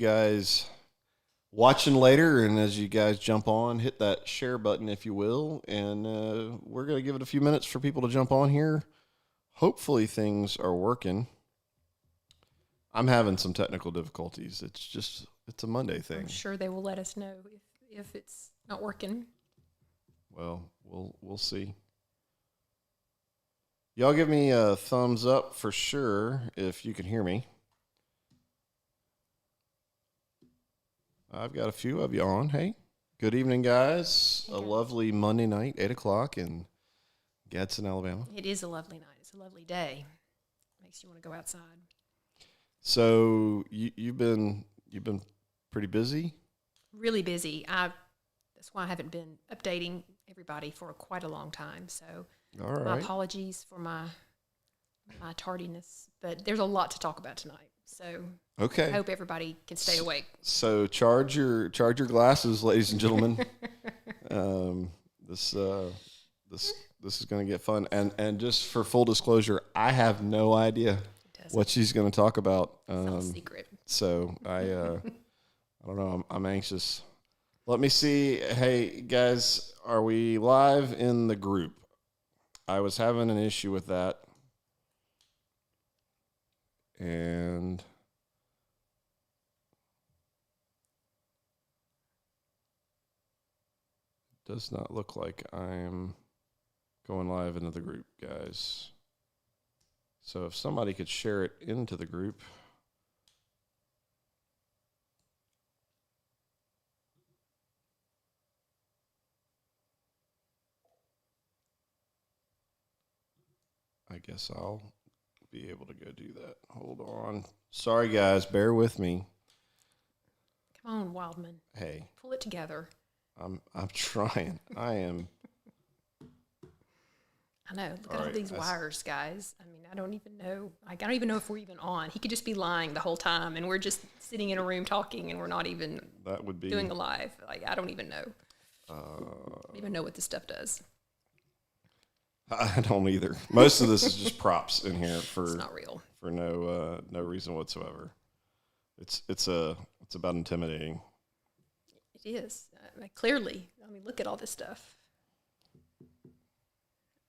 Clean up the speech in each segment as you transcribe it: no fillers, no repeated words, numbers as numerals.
you guys watching later, and as you guys jump on, hit that share button, if you will, and we're going to give it a few minutes for people to jump on here. Hopefully things are working. I'm having some technical difficulties. It's a Monday thing. I'm sure they will let us know if it's not working. Well, we'll see. Y'all give me a thumbs up for sure if you can hear me. I've got a few of you on. Hey, good evening, guys. Hey, a guys. Lovely Monday night, 8 o'clock in Gadsden, Alabama. It is a lovely night. It's a lovely day. Makes you want to go outside. So you've been pretty busy? Really busy. That's why I haven't been updating everybody for quite a long time. So All right. my apologies for my tardiness, but there's a lot to talk about tonight. So Okay. I hope everybody can stay awake. So charge your glasses, ladies and gentlemen. This is going to get fun. And just for full disclosure, I have no idea what she's going to talk about. It's all secret. So I don't know. I'm anxious. Let me see. Hey guys, are we live in the group? I was having an issue with that. And it does not look like I'm going live into the group, guys. So if somebody could share it into the group. I guess I'll be able to go do that. Hold on. Sorry, guys. Bear with me. Come on, Wildman. Hey. Pull it together. I'm trying. I am. I know. Look at all these wires, guys. I mean, I don't even know. Like, I don't even know if we're even on. He could just be lying the whole time, and we're just sitting in a room talking, and we're not even doing a live. Like, I don't even know. I don't even know what this stuff does. I don't either. Most of this is just props in here for it's not real for no reason whatsoever. It's about intimidating. It is. Clearly. I mean, look at all this stuff.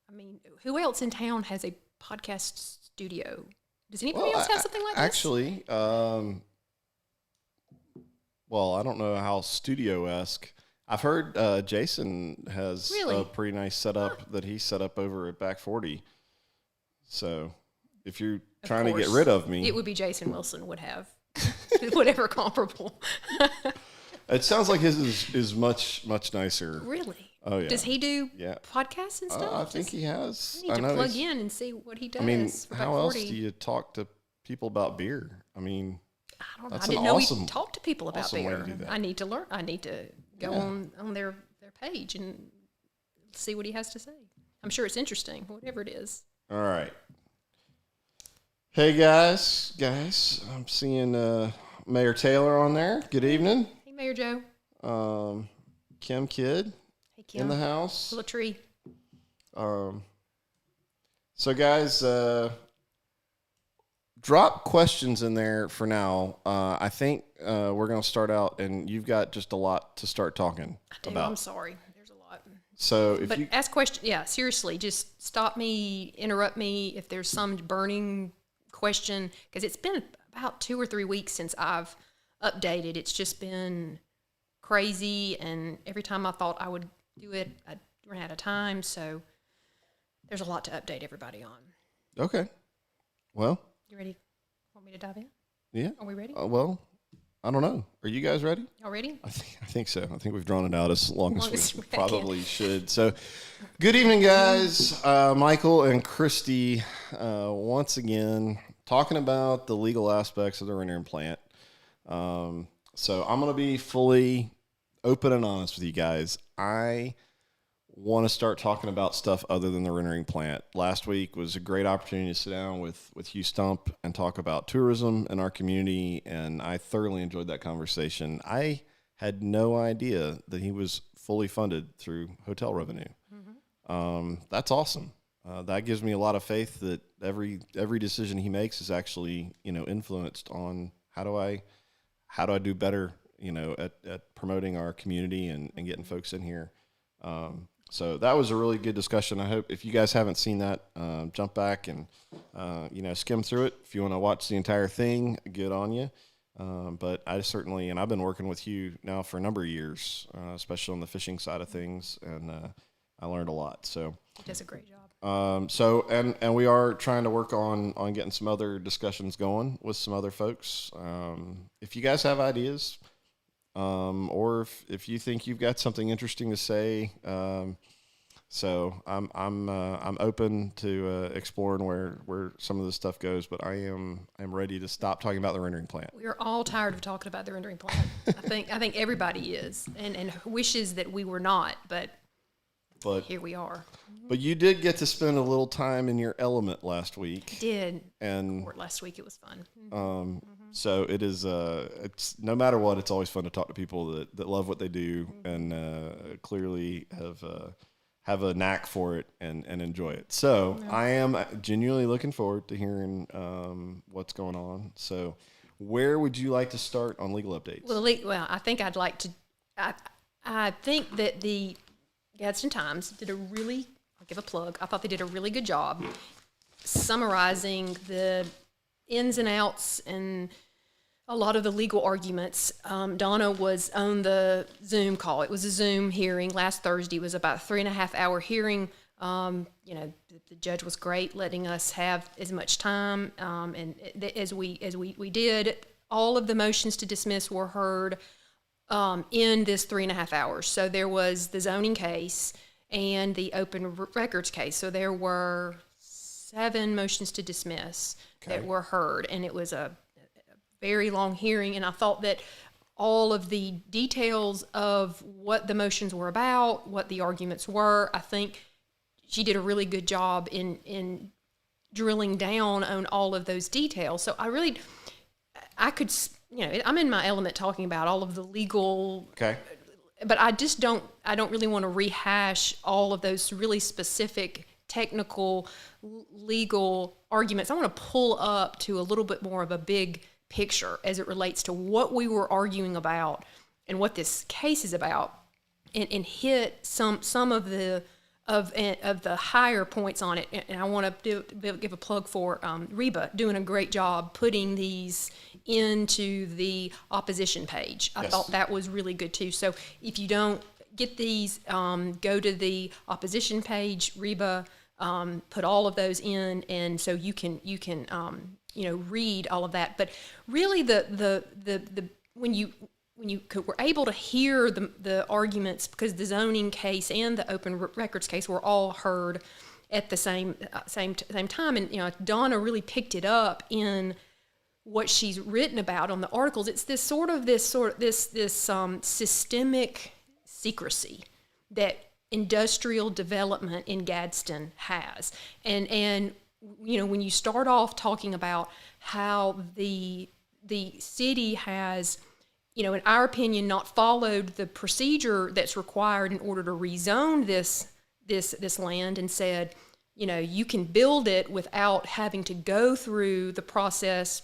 I mean, who else in town has a podcast studio? Does anybody else have something like this? Actually, well, I don't know how studio-esque. I've heard Jason has a pretty nice setup that he set up over at Back 40. So if you're trying to get rid of me. It would be Jason Wilson would have whatever comparable. It sounds like his is much nicer. Really? Oh, yeah. Does he do podcasts and stuff? I think he has. I need to plug in and see what he does. I mean, for how else do you talk to people about beer? I mean, I don't know. I didn't know he talked to people about beer. I need to learn. I need to go on their page and see what he has to say. I'm sure it's interesting, whatever it is. All right. Hey, guys. I'm seeing Mayor Taylor on there. Good evening. Hey, Mayor Joe. Kim Kidd. Hey, Kim. In the house. Little tree. So, guys, drop questions in there for now. I think we're going to start out, and you've got just a lot to start talking about. I'm sorry. There's a lot. So, ask questions. Yeah, seriously, just stop me, interrupt me if there's some burning question, because it's been about 2 or 3 weeks since I've updated. It's just been crazy, and every time I thought I would do it, I ran out of time. So there's a lot to update everybody on. Okay. Well. You ready? Want me to dive in? Yeah. Are we ready? Well, I don't know. Are you guys ready? Y'all ready? I think so. I think we've drawn it out as long as we probably should. So, good evening, guys. Michael and Christy, once again, talking about the legal aspects of the rendering plant. So, I'm going to be fully open and honest with you guys. I want to start talking about stuff other than the rendering plant. Last week was a great opportunity to sit down with Hugh Stump and talk about tourism in our community, and I thoroughly enjoyed that conversation. I had no idea that he was fully funded through hotel revenue. Mm-hmm. That's awesome. That gives me a lot of faith that every decision he makes is actually, influenced on how how do I do better, at promoting our community and getting folks in here. So that was a really good discussion. I hope if you guys haven't seen that, jump back and, skim through it. If you want to watch the entire thing, good on you. But I certainly, and I've been working with you now for a number of years, especially on the fishing side of things, and I learned a lot. So he does a great job. And we are trying to work on getting some other discussions going with some other folks. If you guys have ideas, or if you think you've got something interesting to say, so I'm open to exploring where some of this stuff goes, but I'm ready to stop talking about the rendering plant. We are all tired of talking about the rendering plant. I think everybody is, and wishes that we were not, but here we are. But you did get to spend a little time in your element last week. I did. And court last week, it was fun. So it is. It's no matter what, it's always fun to talk to people that love what they do and clearly have a knack for it and enjoy it. So I am genuinely looking forward to hearing what's going on. So where would you like to start on legal updates? Well, I think I'd like to. I think that the Gadsden Times did I'll give a plug, I thought they did a really good job summarizing the ins and outs and a lot of the legal arguments. Donna was on the Zoom call. It was a Zoom hearing last Thursday. It was about a 3.5 hour hearing. The judge was great, letting us have as much time, as we did. All of the motions to dismiss were heard in this 3.5 hours. So there was the zoning case and the open records case. So there were 7 motions to dismiss that were heard, and it was a very long hearing. And I thought that all of the details of what the motions were about, what the arguments were, I think she did a really good job in drilling down on all of those details. So I could, I'm in my element talking about all of the legal. Okay. But I don't really want to rehash all of those really specific technical legal arguments. I want to pull up to a little bit more of a big picture as it relates to what we were arguing about and what this case is about, and hit some of the higher points on it. And I want to give a plug for Reba doing a great job putting these into the opposition page. I thought that was really good too. So if you don't get these, go to the opposition page. Reba put all of those in, and so you can read all of that. But really, when you were able to hear the arguments, because the zoning case and the open records case were all heard at the same time, and Donna really picked it up in what she's written about on the articles. It's this systemic secrecy that industrial development in Gadsden has, and when you start off talking about how the city has, in our opinion, not followed the procedure that's required in order to rezone this land, and said, you can build it without having to go through the process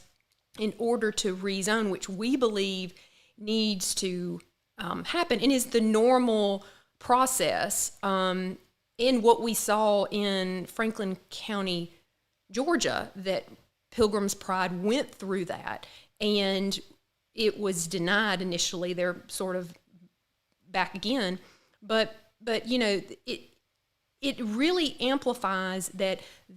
in order to rezone, which we believe needs to happen and is the normal process in what we saw in Franklin County, Georgia, that Pilgrim's Pride went through that, and it was denied initially. They're sort of back again, but it really amplifies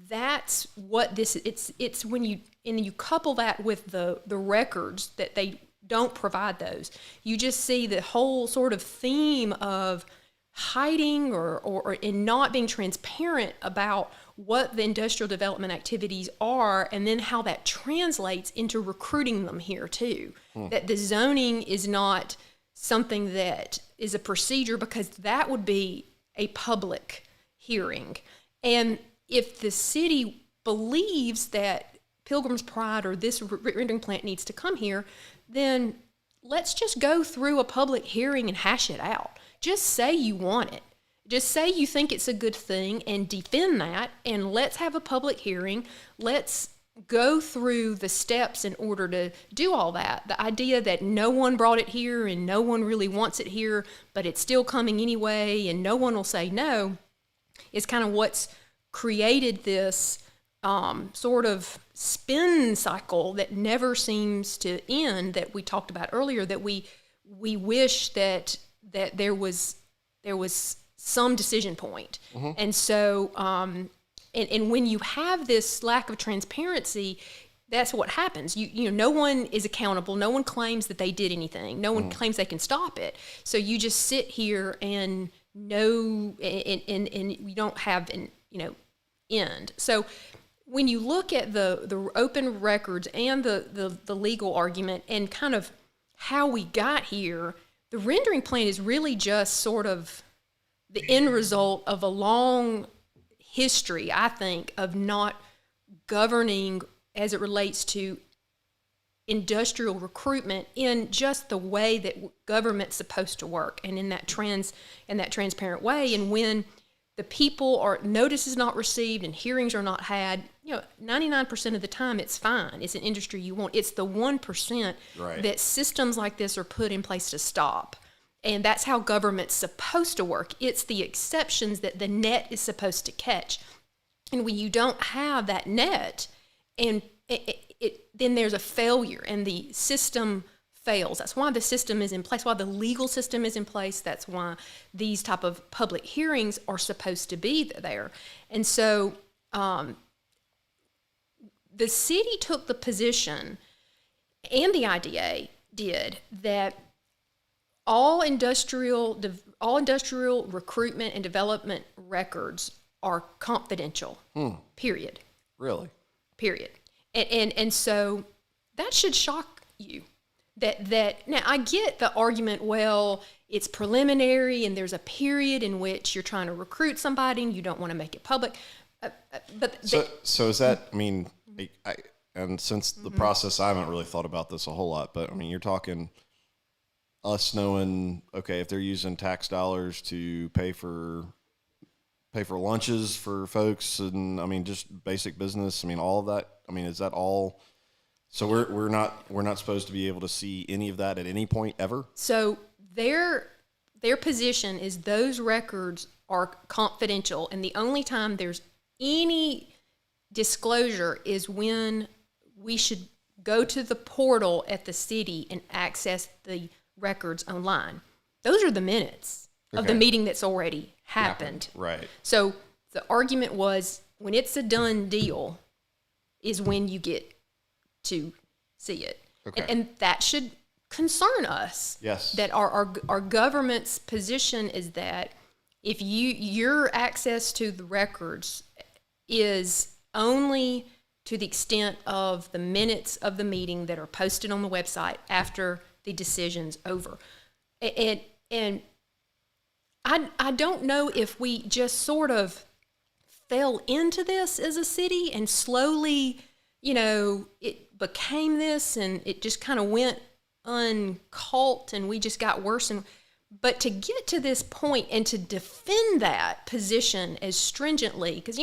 that's what this. It's when you couple that with the records that they don't provide those, you just see the whole sort of theme of hiding or in not being transparent about what the industrial development activities are, and then how that translates into recruiting them here too. That the zoning is not something that is a procedure, because that would be a public hearing. And if the city believes that Pilgrim's Pride or this rendering plant needs to come here, then let's just go through a public hearing and hash it out. Just say you want it. Just say you think it's a good thing and defend that, and let's have a public hearing. Let's go through the steps in order to do all that. The idea that no one brought it here and no one really wants it here, but it's still coming anyway and no one will say no, is kind of what's created this sort of spin cycle that never seems to end, that we talked about earlier, that we wish that there was some decision point. Mm-hmm. And so and when you have this lack of transparency, that's what happens. You know, no one is accountable. No one claims that they did anything. No one claims they can stop it. So you just sit here and know, and you don't have an end. So when you look at the open records and the legal argument and kind of how we got here, the rendering plan is really just sort of the end result of a long history, I think, of not governing as it relates to industrial recruitment in just the way that government's supposed to work, and in that transparent way. And when the people notice is not received and hearings are not had, 99% of the time it's fine. It's an industry you want. It's the 1% that systems like this are put in place to stop. And that's how government's supposed to work. It's the exceptions that the net is supposed to catch. And when you don't have that net, and then there's a failure, and the system fails. That's why the system is in place, why the legal system is in place. That's why these type of public hearings are supposed to be there. And so the city took the position, and the IDA did, that all industrial recruitment and development records are confidential. Period. Really? Period. And so that should shock you. That now I get the argument, well, it's preliminary and there's a period in which you're trying to recruit somebody and you don't want to make it public. So is that, I mean, and since the process, I haven't really thought about this a whole lot, but I mean, you're talking us knowing, okay, if they're using tax dollars to pay for lunches for folks, and I mean, just basic business. I mean, all of that. I mean, is that all? So we're not supposed to be able to see any of that at any point ever? So their position is those records are confidential, and the only time there's any disclosure is when we should go to the portal at the city and access the records online. Those are the minutes of the meeting that's already happened. Right. So the argument was, when it's a done deal is when you get to see it. Okay. And that should concern us. Yes. That our government's position is that if your access to the records is only to the extent of the minutes of the meeting that are posted on the website after the decision's over. And I don't know if we just sort of fell into this as a city and slowly, it became this and it just kind of went uncult and we just got worse. But to get to this point and to defend that position as stringently, because,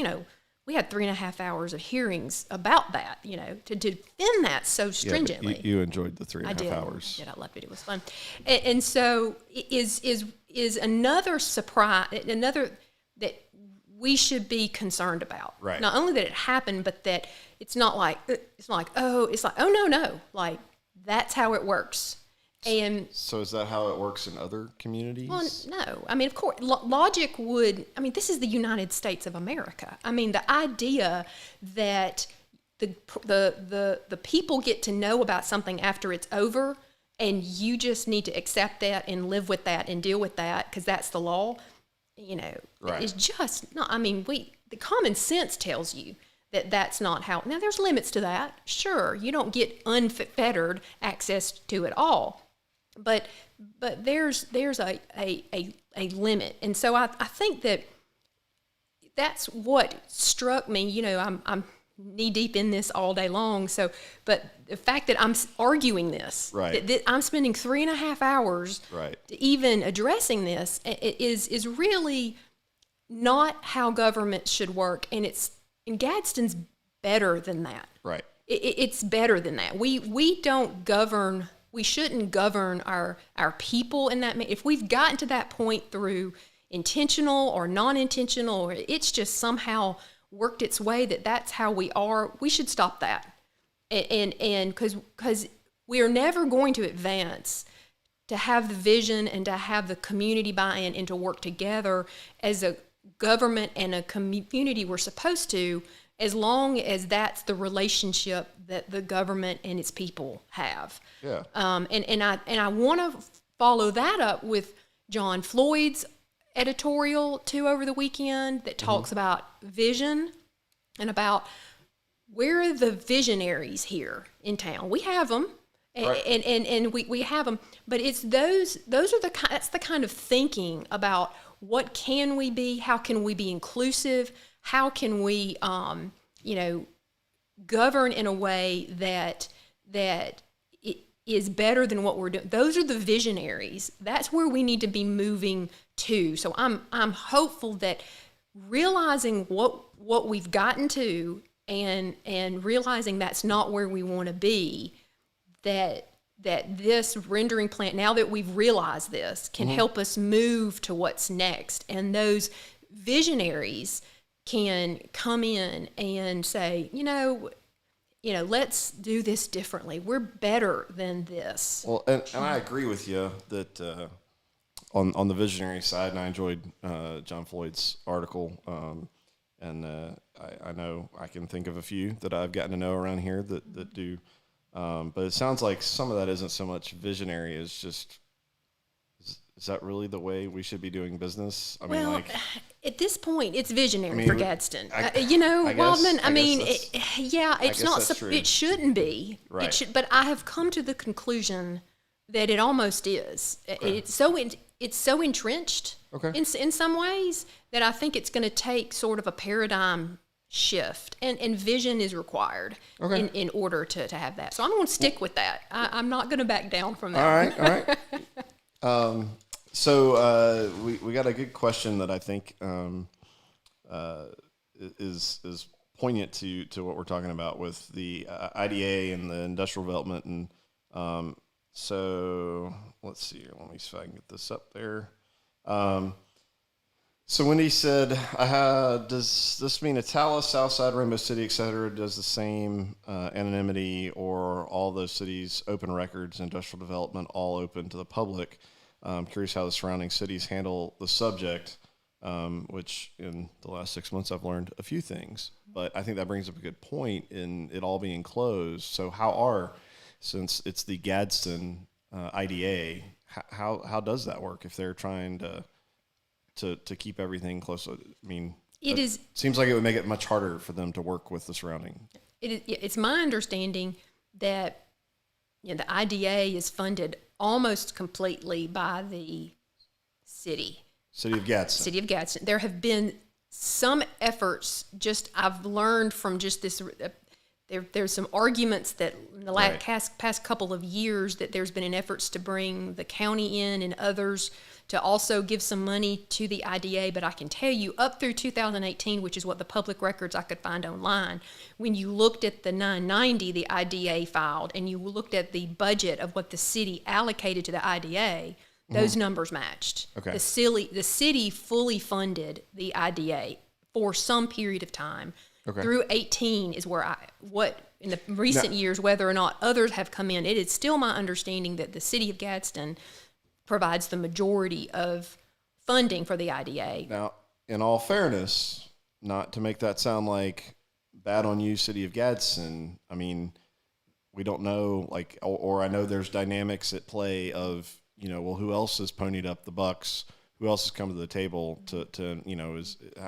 we had 3.5 hours of hearings about that, to defend that so stringently. Yeah, you enjoyed the 3.5 hours. I did. I loved it. It was fun. And so is another surprise, another that we should be concerned about. Right. Not only that it happened, but that it's like, oh no, like that's how it works. And so is that how it works in other communities? Well, no. I mean, of course, logic would. I mean, this is the United States of America. I mean, the idea that the people get to know about something after it's over, and you just need to accept that and live with that and deal with that because that's the law. Right. It's just not. I mean, the common sense tells you that that's not how. Now, there's limits to that. Sure, you don't get unfettered access to it all. But there's a limit, and so I think that's what struck me. I'm knee deep in this all day long. So, but the fact that I'm arguing this, right, that I'm spending 3.5 hours, right, to even addressing this, is really not how government should work, and it's in Gadsden's better than that. Right. It's better than that. We don't govern. We shouldn't govern our people in that. If we've gotten to that point through intentional or non-intentional, or it's just somehow worked its way that's how we are, we should stop that. And because we are never going to advance to have the vision and to have the community buy-in and to work together as a government and a community we're supposed to, as long as that's the relationship that the government and its people have. Yeah. And I want to follow that up with John Floyd's editorial too over the weekend that talks about vision and about where are the visionaries here in town. We have them. Right. And we have them, but it's those are that's the kind of thinking about what can we be, how can we be inclusive, how can we govern in a way that it is better than what we're doing. Those are the visionaries. That's where we need to be moving to. So I'm hopeful that realizing what we've gotten to and realizing that's not where we want to be, that this rendering plant, now that we've realized this, can help us move to what's next. And those visionaries can come in and say, let's do this differently. We're better than this. Well, and I agree with you that on the visionary side, and I enjoyed John Floyd's article, and I know I can think of a few that I've gotten to know around here that do. But it sounds like some of that isn't so much visionary as just, is that really the way we should be doing business? I mean, at this point, it's visionary for Gadsden. Wildman. It's not. It shouldn't be. Right. It should, but I have come to the conclusion that it almost is. Okay. It's so entrenched in some ways that I think it's going to take sort of a paradigm shift, and vision is required in order to have that. So I'm going to stick with that. I'm not going to back down from that. All right. So we got a good question that I think is poignant to what we're talking about with the IDA and the industrial development, and so let's see here. Let me see if I can get this up there. So Wendy said, does this mean Atala, Southside, Rainbow City, et cetera, does the same anonymity, or all those cities open records, industrial development, all open to the public? I'm curious how the surrounding cities handle the subject, which in the last 6 months I've learned a few things. But I think that brings up a good point in it all being closed. So since it's the Gadsden IDA, how does that work if they're trying to keep everything close? I mean, seems like it would make it much harder for them to work with the surrounding. It's my understanding that the IDA is funded almost completely by the city of Gadsden. There have been some efforts. I've learned from just this. There's some arguments that in the past couple of years that there's been an efforts to bring the county in and others to also give some money to the IDA. But I can tell you, up through 2018, which is what the public records I could find online, when you looked at the 990 the IDA filed and you looked at the budget of what the city allocated to the IDA, those numbers matched. Okay. The city fully funded the IDA for some period of time. Okay. Through 18 is what in the recent years, whether or not others have come in, it is still my understanding that the city of Gadsden provides the majority of funding for the IDA. Now, in all fairness, not to make that sound like bad on you, city of Gadsden, I mean, we don't know, or I know there's dynamics at play of, who else has ponied up the bucks? Who else has come to the table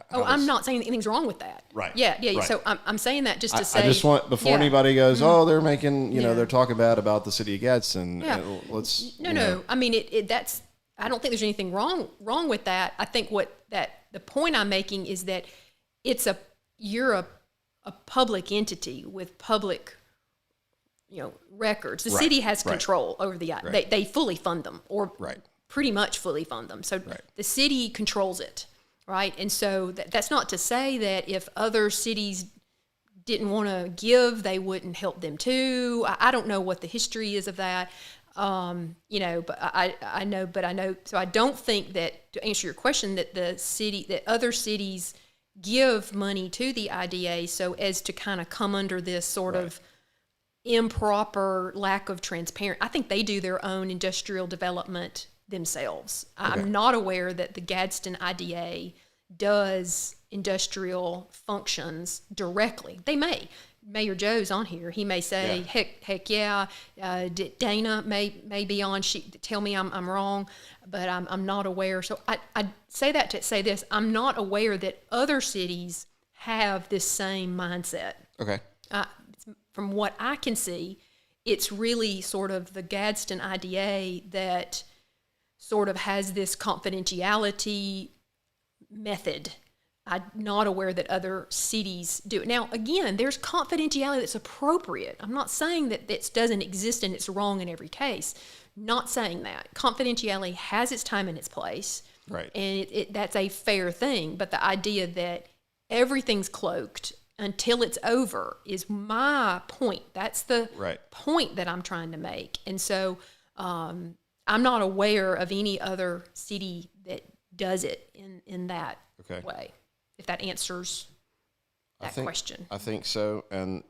I'm not saying anything's wrong with that. Right. Yeah. Right. So I'm saying that just to say. I just want, before anybody goes, they're making, they're talking bad about the city of Gadsden. Yeah. No. I mean, that's, I don't think there's anything wrong with that. I think the point I'm making is that you're a public entity with public, records. The city has control over the, they fully fund them or pretty much fully fund them. So the city controls it, right? And so that's not to say that if other cities didn't want to give, they wouldn't help them too. I don't know what the history is of that. But I know. So I don't think that, to answer your question, that that other cities give money to the IDA so as to kind of come under this sort of improper lack of transparency. I think they do their own industrial development themselves. Okay. I'm not aware that the Gadsden IDA does industrial functions directly. They may. Mayor Joe's on here. He may say, heck yeah. Dana may be on. She tell me I'm wrong, but I'm not aware. So I say that to say this. I'm not aware that other cities have this same mindset. Okay. From what I can see, it's really sort of the Gadsden IDA that sort of has this confidentiality method. I'm not aware that other cities do it. Now, again, there's confidentiality that's appropriate. I'm not saying that this doesn't exist and it's wrong in every case. Not saying that. Confidentiality has its time and its place. Right. And that's a fair thing. But the idea that everything's cloaked until it's over is my point. That's the point that I'm trying to make. And so I'm not aware of any other city that does it in that way. If that answers that question. I think so. And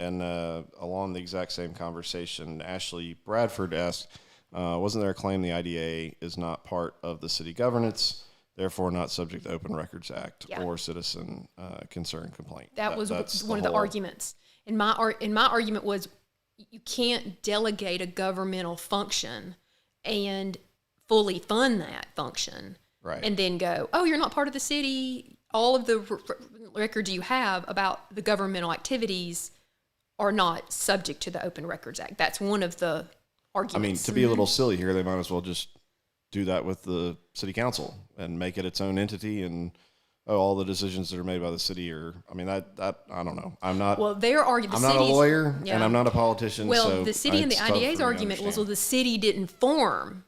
along the exact same conversation, Ashley Bradford asked, wasn't there a claim the IDA is not part of the city governance, therefore not subject to Open Records Act or citizen concern complaint? That was one of the arguments. And my argument was you can't delegate a governmental function and fully fund that function and then go, oh, you're not part of the city. All of the records you have about the governmental activities are not subject to the Open Records Act. That's one of the arguments. I mean, to be a little silly here, they might as well just do that with the city council and make it its own entity, and all the decisions that are made by the city are. I mean, that I don't know. I'm not. Well, their argument. I'm not a lawyer, and I'm not a politician. Well, so the city and the IDA's argument was, well, the city didn't form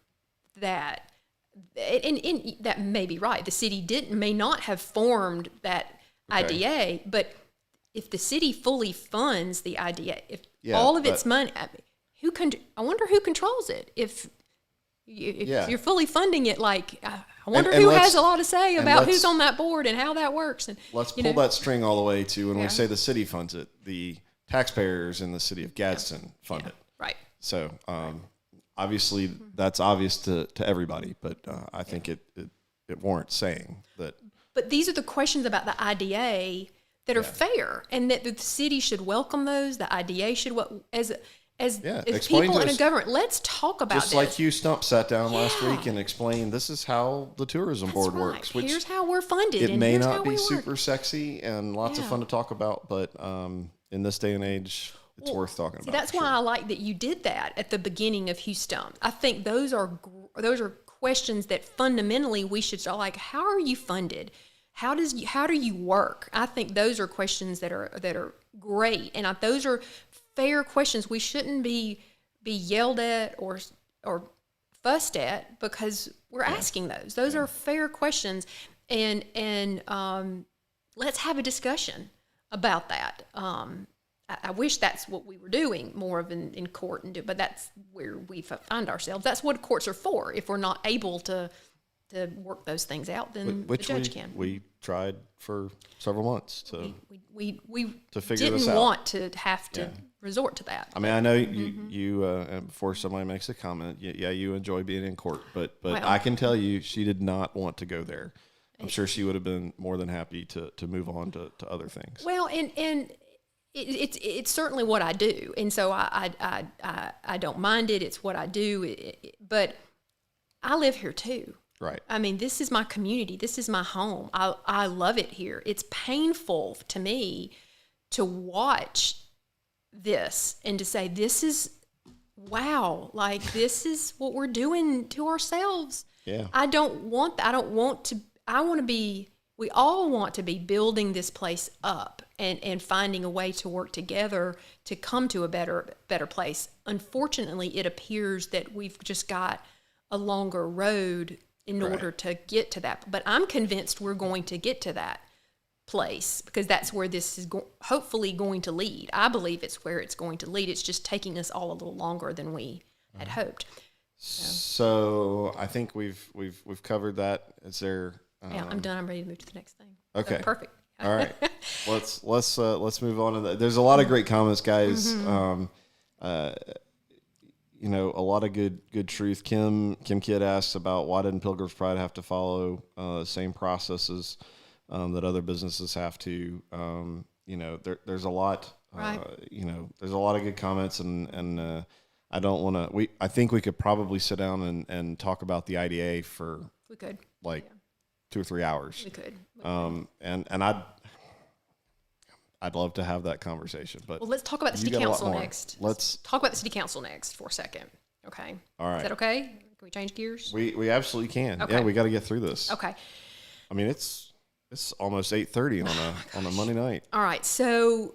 that. And that may be right. The city may not have formed that IDA, but if the city fully funds the IDA, if all of its money, I wonder who controls it. If you're fully funding it, I wonder who has a lot to say about who's on that board and how that works. And let's pull that string all the way to when we say the city funds it, the taxpayers in the city of Gadsden fund it. Right. So, obviously, that's obvious to everybody, but I think it warrants saying that. But these are the questions about the IDA that are fair, and that the city should welcome those. The IDA should, as people in a government, let's talk about just this. like you sat down last week and explained, this is how the tourism board works. Which here's how we're funded. It may not be super sexy and lots of fun to talk about, but in this day and age, it's worth talking about. That's why I like that you did that at the beginning of Houston. I think those are questions that fundamentally we should start, like, how are you funded? How do you work? I think those are questions that are great, and those are fair questions. We shouldn't be yelled at or fussed at because we're asking those. Those are fair questions, and let's have a discussion about that. I wish that's what we were doing more of in court, but that's where we find ourselves. That's what courts are for. If we're not able to work those things out, then the judge can. We tried for several months to figure this out. Didn't want to have to resort to that. I mean, I know you before somebody makes a comment, you enjoy being in court, but I can tell you she did not want to go there. I'm sure she would have been more than happy to move on to other things. Well, and it's certainly what I do, and so I don't mind it. It's what I do, but I live here too. Right. I mean, this is my community. This is my home. I love it here. It's painful to me to watch this and to say, this is, wow, like this is what we're doing to ourselves. Yeah. I don't want that. We all want to be building this place up and finding a way to work together to come to a better place. Unfortunately, it appears that we've just got a longer road in order to get to that. But I'm convinced we're going to get to that place, because that's where this is hopefully going to lead. I believe it's where it's going to lead. It's just taking us all a little longer than we had hoped. So I think we've covered that. Is there? Yeah, I'm done. I'm ready to move to the next thing. Okay, So, perfect. All right, let's move on to that. There's a lot of great comments, guys. You know, a lot of good truth. Kim Kidd asks about why didn't Pilgrim's Pride have to follow the same processes that other businesses have to. You know, there's a lot. Right. You know, there's a lot of good comments, and I don't want to. I think we could probably sit down and talk about the IDA for We could. like 2 or 3 hours. We could. And I'd love to have that conversation, but Well, let's talk about the city council next. Let's talk about the city council next for a second. Okay. All right. Is that okay? Can we change gears? We absolutely can. Okay. Yeah, we got to get through this. Okay. I mean, it's almost 8:30 on a Monday night. All right. So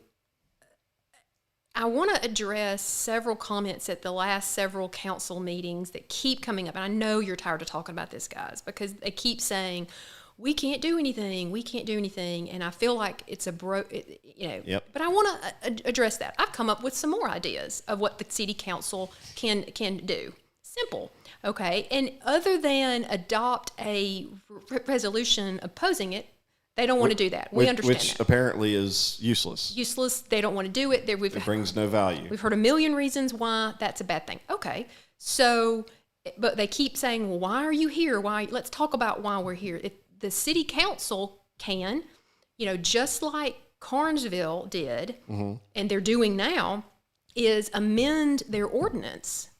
I want to address several comments at the last several council meetings that keep coming up. And I know you're tired of talking about this, guys, because they keep saying, we can't do anything. We can't do anything. And I feel like it's Yep. But I want to address that. I've come up with some more ideas of what the city council can do. Simple. Okay. And other than adopt a resolution opposing it, they don't want to do that. We understand which that. apparently is useless. Useless. They don't want to do it. It brings no value. We've heard a million reasons why that's a bad thing. Okay. So, but they keep saying, well, why are you here? Let's talk about why we're here. If the city council can, just like Carnesville did, and they're doing now, is amend their ordinance,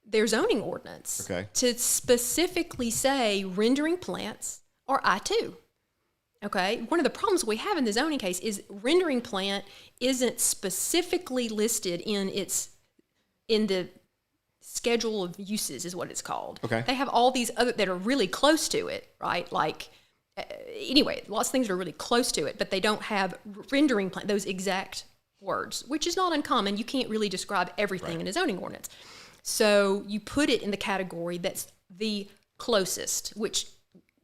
their zoning ordinance, to specifically say rendering plants are I-2. Okay, one of the problems we have in the zoning case is rendering plant isn't specifically listed in the schedule of uses, is what it's called. Okay. They have all these other that are really close to it, right? Like, anyway, lots of things are really close to it, but they don't have rendering plant, those exact words, which is not uncommon. You can't really describe everything in a zoning ordinance. So you put it in the category that's the closest, which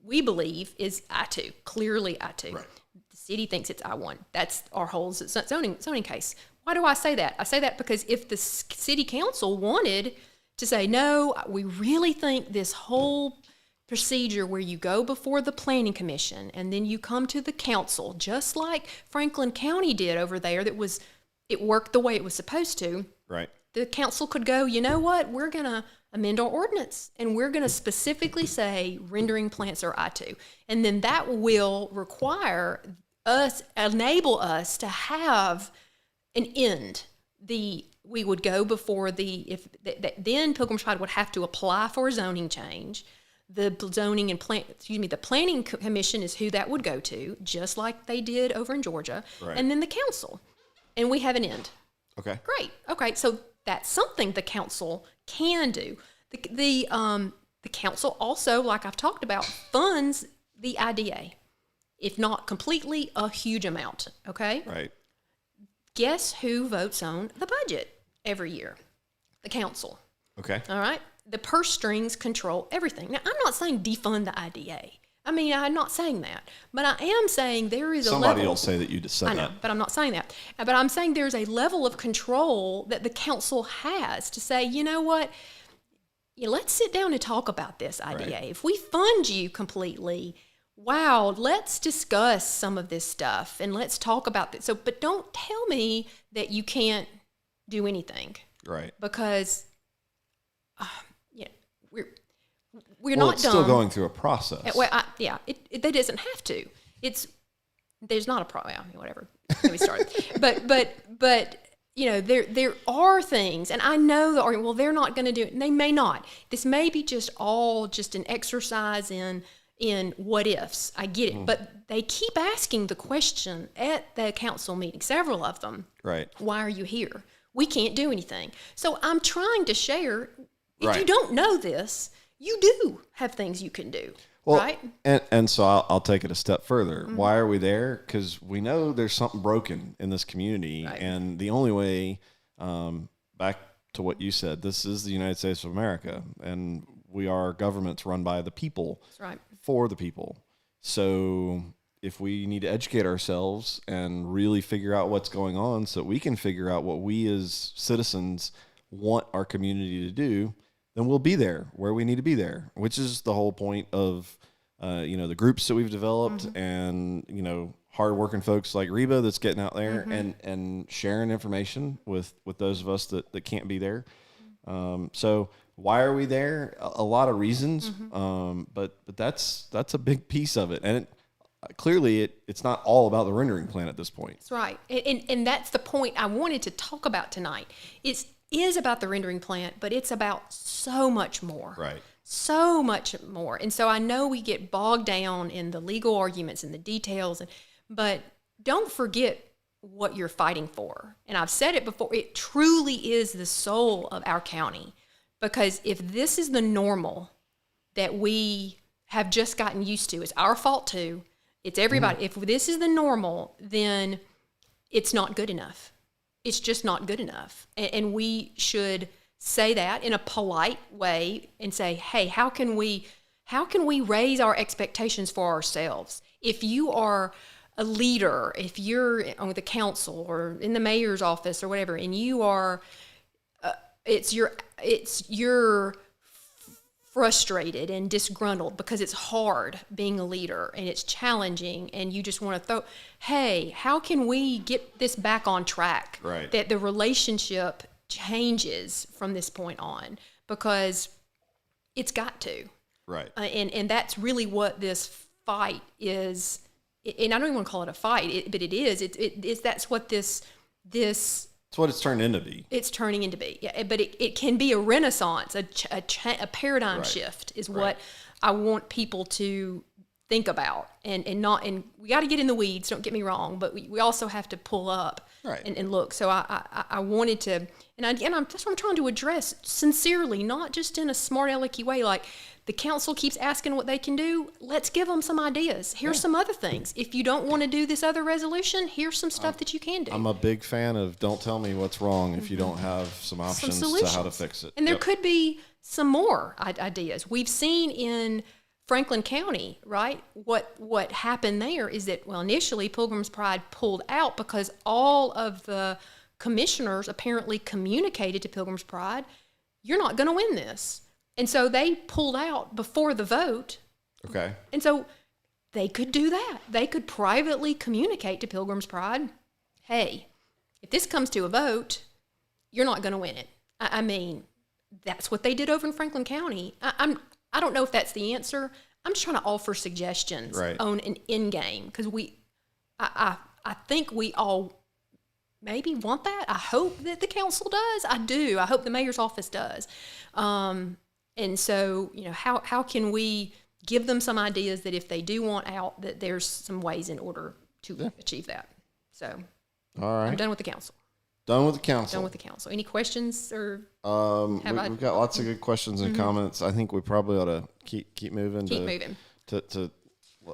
we believe is I-2, clearly I-2. Right. The city thinks it's I-1. That's our whole zoning case. Why do I say that? I say that because if the city council wanted to say, no, we really think this whole procedure where you go before the planning commission and then you come to the council, just like Franklin County did over there, it worked the way it was supposed to. Right. The council could go, you know what, we're going to amend our ordinance and we're going to specifically say rendering plants are I-2. And then that will enable us to have an end. We would go before then Pilgrim's Pride would have to apply for a zoning change. The planning commission is who that would go to, just like they did over in Georgia. Right. And then the council. And we have an end. Okay. Great. Okay, so that's something the council can do. The council also, like I've talked about, funds the IDA, if not completely, a huge amount. Okay. Right. Guess who votes on the budget every year? The council. Okay. All right. The purse strings control everything. Now, I'm not saying defund the IDA. I mean, I'm not saying that, but I am saying there is Somebody will say that you just said that. I know, but I'm not saying that. But I'm saying there's a level of control that the council has to say, you know what, let's sit down and talk about this IDA. Right. If we fund you completely, wow, let's discuss some of this stuff and let's talk about this. So, but don't tell me that you can't do anything. Right. Because, we're not it's dumb. Still going through a process. Well, it doesn't have to. There's not a problem. Whatever. Let me start. but there are things, and I know the argument. Well, they're not going to do it. And they may not. This may be just an exercise in what ifs. I get it, but they keep asking the question at the council meeting. Several of them. Right. Why are you here? We can't do anything. So I'm trying to share. If you Right. don't know this, you do have things you can do, Well, right? And so I'll take it a step further. Why are we there? Because we know there's something broken in this community. Right. And the only way, back to what you said, this is the United States of America. And we are governments run by the people. That's right. For the people. So if we need to educate ourselves and really figure out what's going on so that we can figure out what we as citizens want our community to do, then we'll be there where we need to be there, which is the whole point of, the groups that we've developed and, hardworking folks like Reba that's getting out there and sharing information with those of us that can't be there. So why are we there? A lot of reasons. But that's a big piece of it. And clearly it's not all about the rendering plan at this point. That's right. And that's the point I wanted to talk about tonight. It is about the rendering plant, but it's about so much more. Right. So much more. And so I know we get bogged down in the legal arguments and the details, but don't forget what you're fighting for. And I've said it before, it truly is the soul of our county. Because if this is the normal that we have just gotten used to, it's our fault too. It's everybody. If this is the normal, then it's not good enough. It's just not good enough. And we should say that in a polite way and say, hey, how can we raise our expectations for ourselves? If you are a leader, if you're on the council or in the mayor's office or whatever, and you are, you're frustrated and disgruntled because it's hard being a leader and it's challenging and you just want to hey, how can we get this back on track? Right. That the relationship changes from this point on, because it's got to. Right. And that's really what this fight is. And I don't even want to call it a fight, but it is. That's what this. It's what it's turned into be. It's turning into be. Yeah, but it can be a renaissance, a paradigm shift is what I want people to think about, and we got to get in the weeds. Don't get me wrong, but we also have to pull up and look. So I wanted to, that's what I'm trying to address sincerely, not just in a smart alecky way. Like, the council keeps asking what they can do. Let's give them some ideas. Here's some other things. If you don't want to do this other resolution, here's some stuff that you can do. I'm a big fan of don't tell me what's wrong if you don't have some options to how to fix it. And there could be some more ideas. We've seen in Franklin County, right? What happened there is that, initially Pilgrim's Pride pulled out because all of the commissioners apparently communicated to Pilgrim's Pride, you're not going to win this. And so they pulled out before the vote. Okay. And so they could do that. They could privately communicate to Pilgrim's Pride, hey, if this comes to a vote, you're not going to win it. I mean, that's what they did over in Franklin County. I don't know if that's the answer. I'm just trying to offer suggestions on an end game, because I think we all maybe want that. I hope that the council does. I do. I hope the mayor's office does. And so, how can we give them some ideas that if they do want out, that there's some ways in order to achieve that. So, all right. I'm done with the council. Done with the council. Done with the council. Any questions or? We've got lots of good questions and comments. I think we probably ought to keep moving. Keep moving.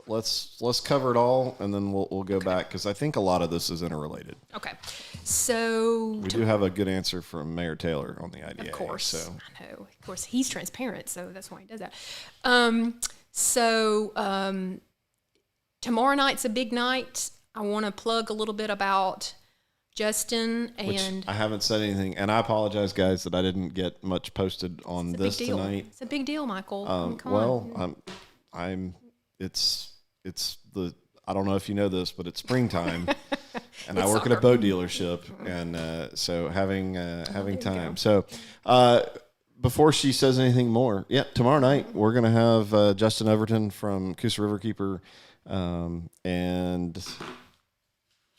Let's cover it all, and then we'll go back, because I think a lot of this is interrelated. Okay. So we do have a good answer from Mayor Taylor on the IDA. Of course. So. I know. Of course, he's transparent, so that's why he does that. Tomorrow night's a big night. I want to plug a little bit about Justin and. Which I haven't said anything, and I apologize, guys, that I didn't get much posted on this tonight. It's a big deal, Michael. Come on. It's the, I don't know if you know this, but it's springtime, and I work at a boat dealership, and so having time. So before she says anything more, tomorrow night we're gonna have Justin Overton from Coosa Riverkeeper, and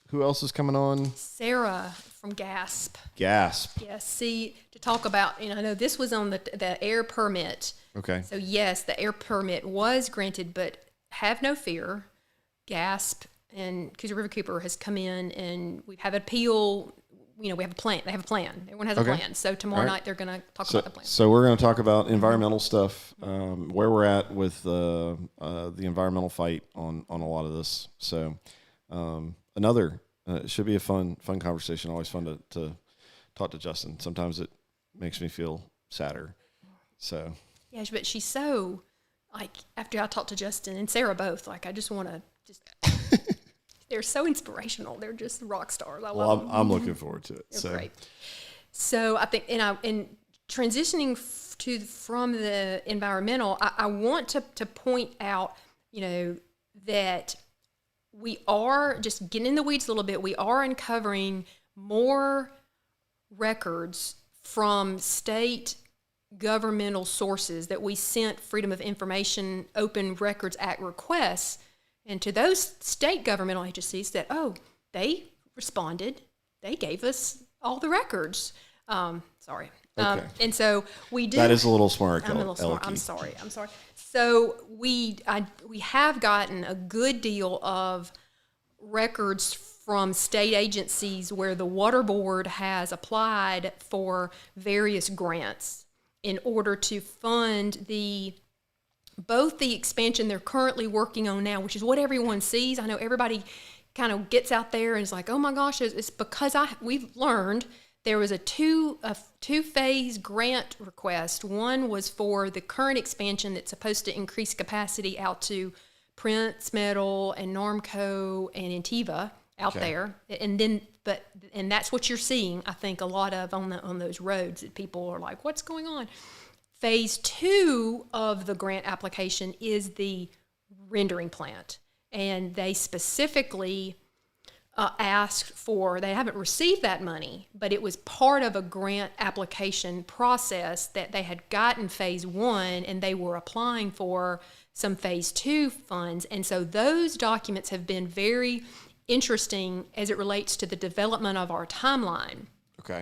who else is coming on? Sarah from GASP. GASP. Yes. To talk about, I know this was on the air permit. Okay. So yes, the air permit was granted, but have no fear. GASP and Coosa Riverkeeper has come in, and we have an appeal. We have a plan. They have a plan. Everyone has a plan. So tomorrow night they're going to talk about the plan. So we're going to talk about environmental stuff, where we're at with the environmental fight on a lot of this. So it should be a fun conversation. Always fun to talk to Justin. Sometimes it makes me feel sadder. So. Yeah, but she's so, after I talked to Justin and Sarah both, I just want to they're so inspirational. They're just rock stars. I Well, love them. I'm looking forward to it. They're So great. So I think, and transitioning from the environmental, I want to point out, that we are just getting in the weeds a little bit. We are uncovering more records from state governmental sources that we sent Freedom of Information Open Records Act requests, and to those state governmental agencies that, they responded. They gave us all the records. Sorry. Okay. And so we do. that is a little smart. I'm a little smart. Elke. I'm sorry. So we have gotten a good deal of records from state agencies where the Water Board has applied for various grants in order to fund both the expansion they're currently working on now, which is what everyone sees. I know everybody kind of gets out there and is like, oh my gosh, it's because we've learned there was a two-phase grant request. One was for the current expansion that's supposed to increase capacity out to Prince Metal and Normco and Antiva out there, and that's what you're seeing. I think a lot of on those roads that people are like, what's going on? Phase 2 of the grant application is the rendering plant, and they specifically asked for, they haven't received that money, but it was part of a grant application process that they had gotten phase 1 and they were applying for some phase 2 funds. And so those documents have been very interesting as it relates to the development of our timeline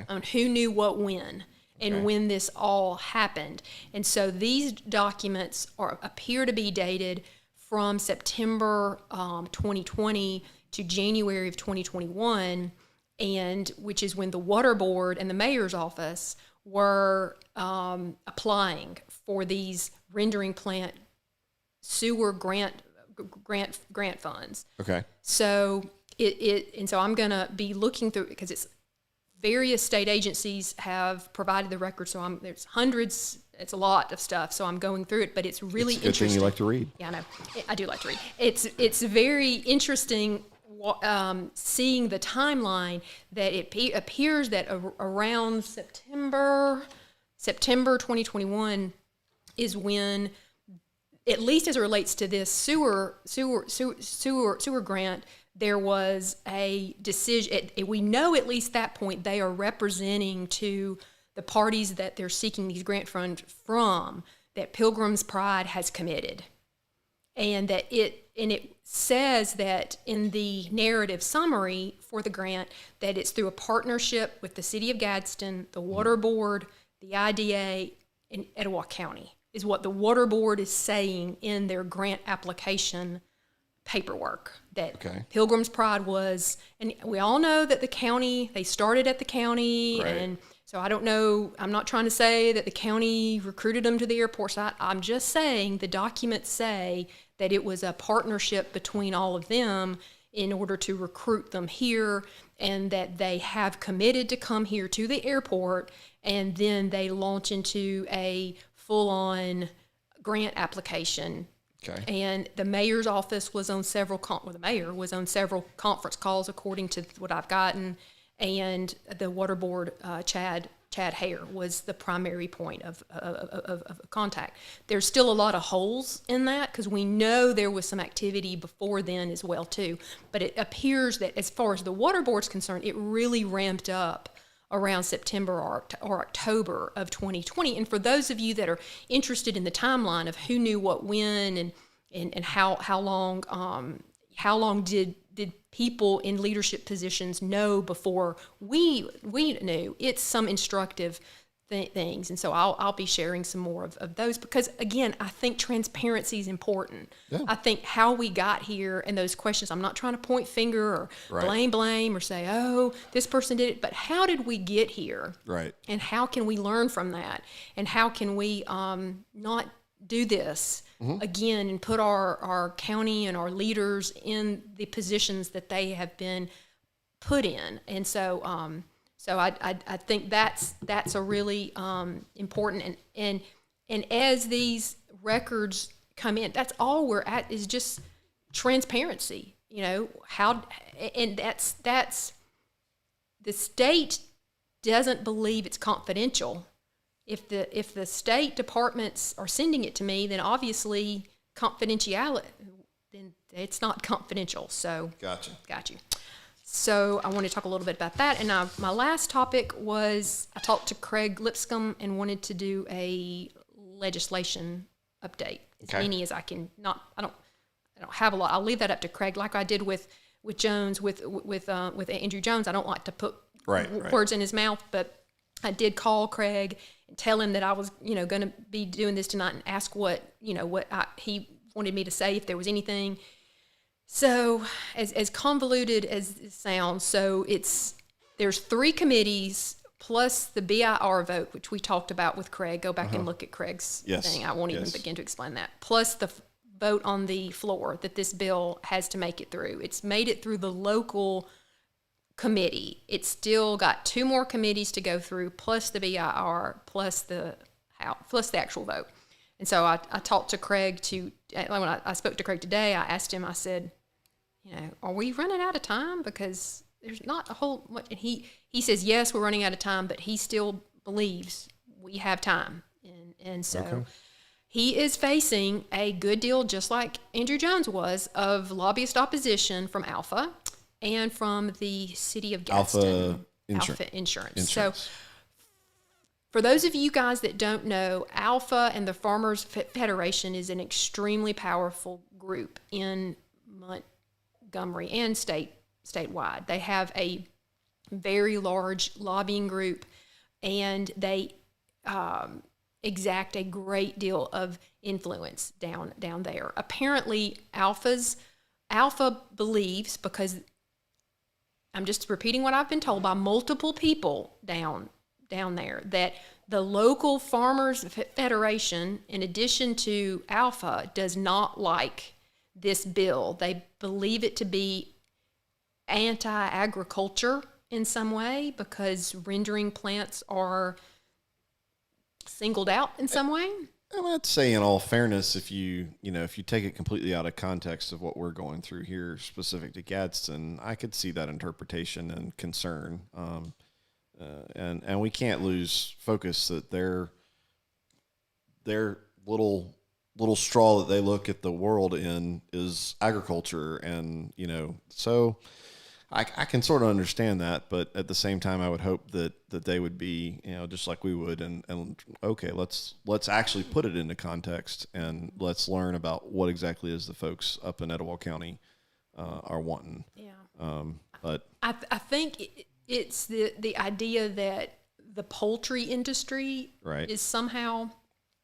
on who knew what when and when this all happened. And so these documents appear to be dated from September 2020 to January of 2021, and which is when the Water Board and the Mayor's Office were applying for these rendering plant sewer grant funds. Okay. So and so I'm gonna be looking through, because it's various state agencies have provided the record. So there's hundreds. It's a lot of stuff. So I'm going through it, but it's really It's a good interesting. thing you like to read. Yeah, I know. I do like to read. It's very interesting seeing the timeline that it appears that around September 2021 is when, at least as it relates to this sewer grant, there was a decision. We know at least that point they are representing to the parties that they're seeking these grant funds from that Pilgrim's Pride has committed, and that it says that in the narrative summary for the grant that it's through a partnership with the City of Gadsden, the Water Board, the IDA, and Etowah County, is what the Water Board is saying in their grant application paperwork. That Pilgrim's Pride was, and we all know that the county, they started at the county, and so I don't know, I'm not trying to say that the county recruited them to the airport site. I'm just saying the documents say that it was a partnership between all of them in order to recruit them here, and that they have committed to come here to the airport, and then they launch into a full-on grant application. And the mayor's office was on several, the mayor was on several conference calls, according to what I've gotten, and the Water Board, Chad Hare was the primary point of contact. There's still a lot of holes in that, because we know there was some activity before then as well too. But it appears that as far as the Water Board's concerned, it really ramped up around September or October of 2020. And for those of you that are interested in the timeline of who knew what when and how long did people in leadership positions know before we knew, it's some instructive things. And so I'll be sharing some more of those, because again, I think transparency is important. I think how we got here and those questions, I'm not trying to point finger or blame or say, oh, this person did it, but how did we get here? And how can we learn from that? And how can we not do this again and put our county and our leaders in the positions that they have been put in? And so so I think that's a really important, and as these records come in, that's all we're at, is just transparency. you know, how, and that's the state doesn't believe it's confidential. If the state departments are sending it to me, then obviously confidentiality, then it's not confidential. So Gotcha. Got you. So I want to talk a little bit about that. And my last topic was I talked to Craig Lipscomb and wanted to do a legislation update, as many as I can. I don't have a lot. I'll leave that up to Craig, like I did with Jones, with Andrew Jones. I don't like to put words in his mouth, but I did call Craig and tell him that I was, going to be doing this tonight and ask what he wanted me to say if there was anything. So as convoluted as it sounds, so there's 3 committees plus the BIR vote, which we talked about with Craig. Go back and look at Craig's thing. I won't even begin to explain that. Plus the vote on the floor that this bill has to make it through. It's made it through the local committee. It's still got 2 more committees to go through, plus the BIR, plus the actual vote. And so I talked to Craig when I spoke to Craig today, I asked him, I said, are we running out of time? Because there's not a whole much. And he says, yes, we're running out of time, but he still believes we have time. And so he is facing a good deal, just like Andrew Jones was, of lobbyist opposition from Alpha and from the city of Gadsden. Alpha Insurance. So for those of you guys that don't know, Alpha and the Farmers Federation is an extremely powerful group in Montgomery and statewide. They have a very large lobbying group, and they exact a great deal of influence down there. Apparently, Alpha believes, because I'm just repeating what I've been told by multiple people down there, that the local Farmers Federation, in addition to Alpha, does not like this bill. They believe it to be anti-agriculture in some way because rendering plants are singled out in some way. And I'd say, in all fairness, if you take it completely out of context of what we're going through here, specific to Gadsden, I could see that interpretation and concern. And we can't lose focus that their little straw that they look at the world in is agriculture, and so I can sort of understand that, but at the same time, I would hope that they would be, just like we would, and okay, let's actually put it into context, and let's learn about what exactly is the folks up in Etowah County are wanting. Yeah. But I think it's the idea that the poultry industry is somehow,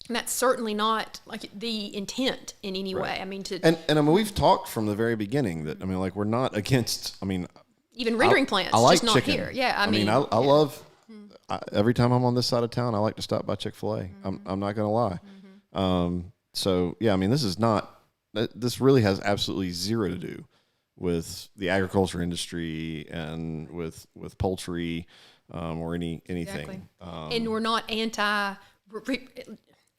and that's certainly not like the intent in any way. I mean, and we've talked from the very beginning that we're not against. Even rendering plants, I like just not chicken. here. Yeah, I love. Every time I'm on this side of town, I like to stop by Chick-fil-A. I'm not going to lie. So yeah, this is not. This really has absolutely zero to do with the agriculture industry and with poultry or anything. Exactly. And we're not anti.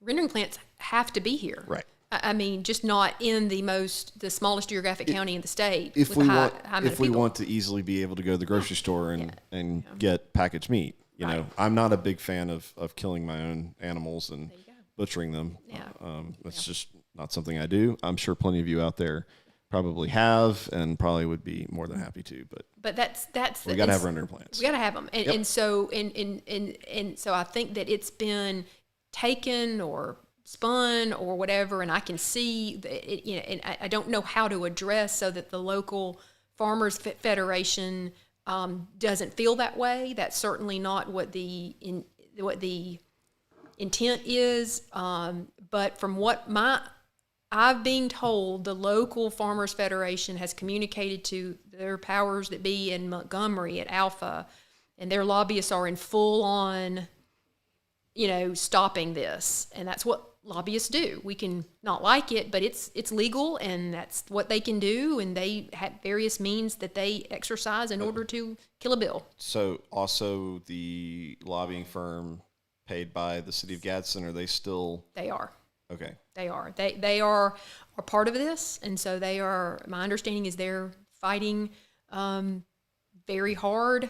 Rendering plants have to be here. Right. Just not in the smallest geographic county in the state. If we want to easily be able to go to the grocery store and get packaged meat, I'm not a big fan of killing my own animals and butchering them. Yeah. It's just not something I do. I'm sure plenty of you out there probably have and probably would be more than happy to. But that's we got to have rendering plants. We got to have them, and so I think that it's been taken or spun or whatever, and I can see that and I don't know how to address so that the local Farmers Federation doesn't feel that way. That's certainly not what the intent is. But from what I've been told, the local Farmers Federation has communicated to their powers that be in Montgomery at Alpha, and their lobbyists are in full on stopping this. And that's what lobbyists do. We can not like it, but it's legal, and that's what they can do, and they have various means that they exercise in order to kill a bill. So also the lobbying firm paid by the city of Gadsden, are they still? They are. Okay. They are. They are part of this, and so they are. My understanding is they're fighting very hard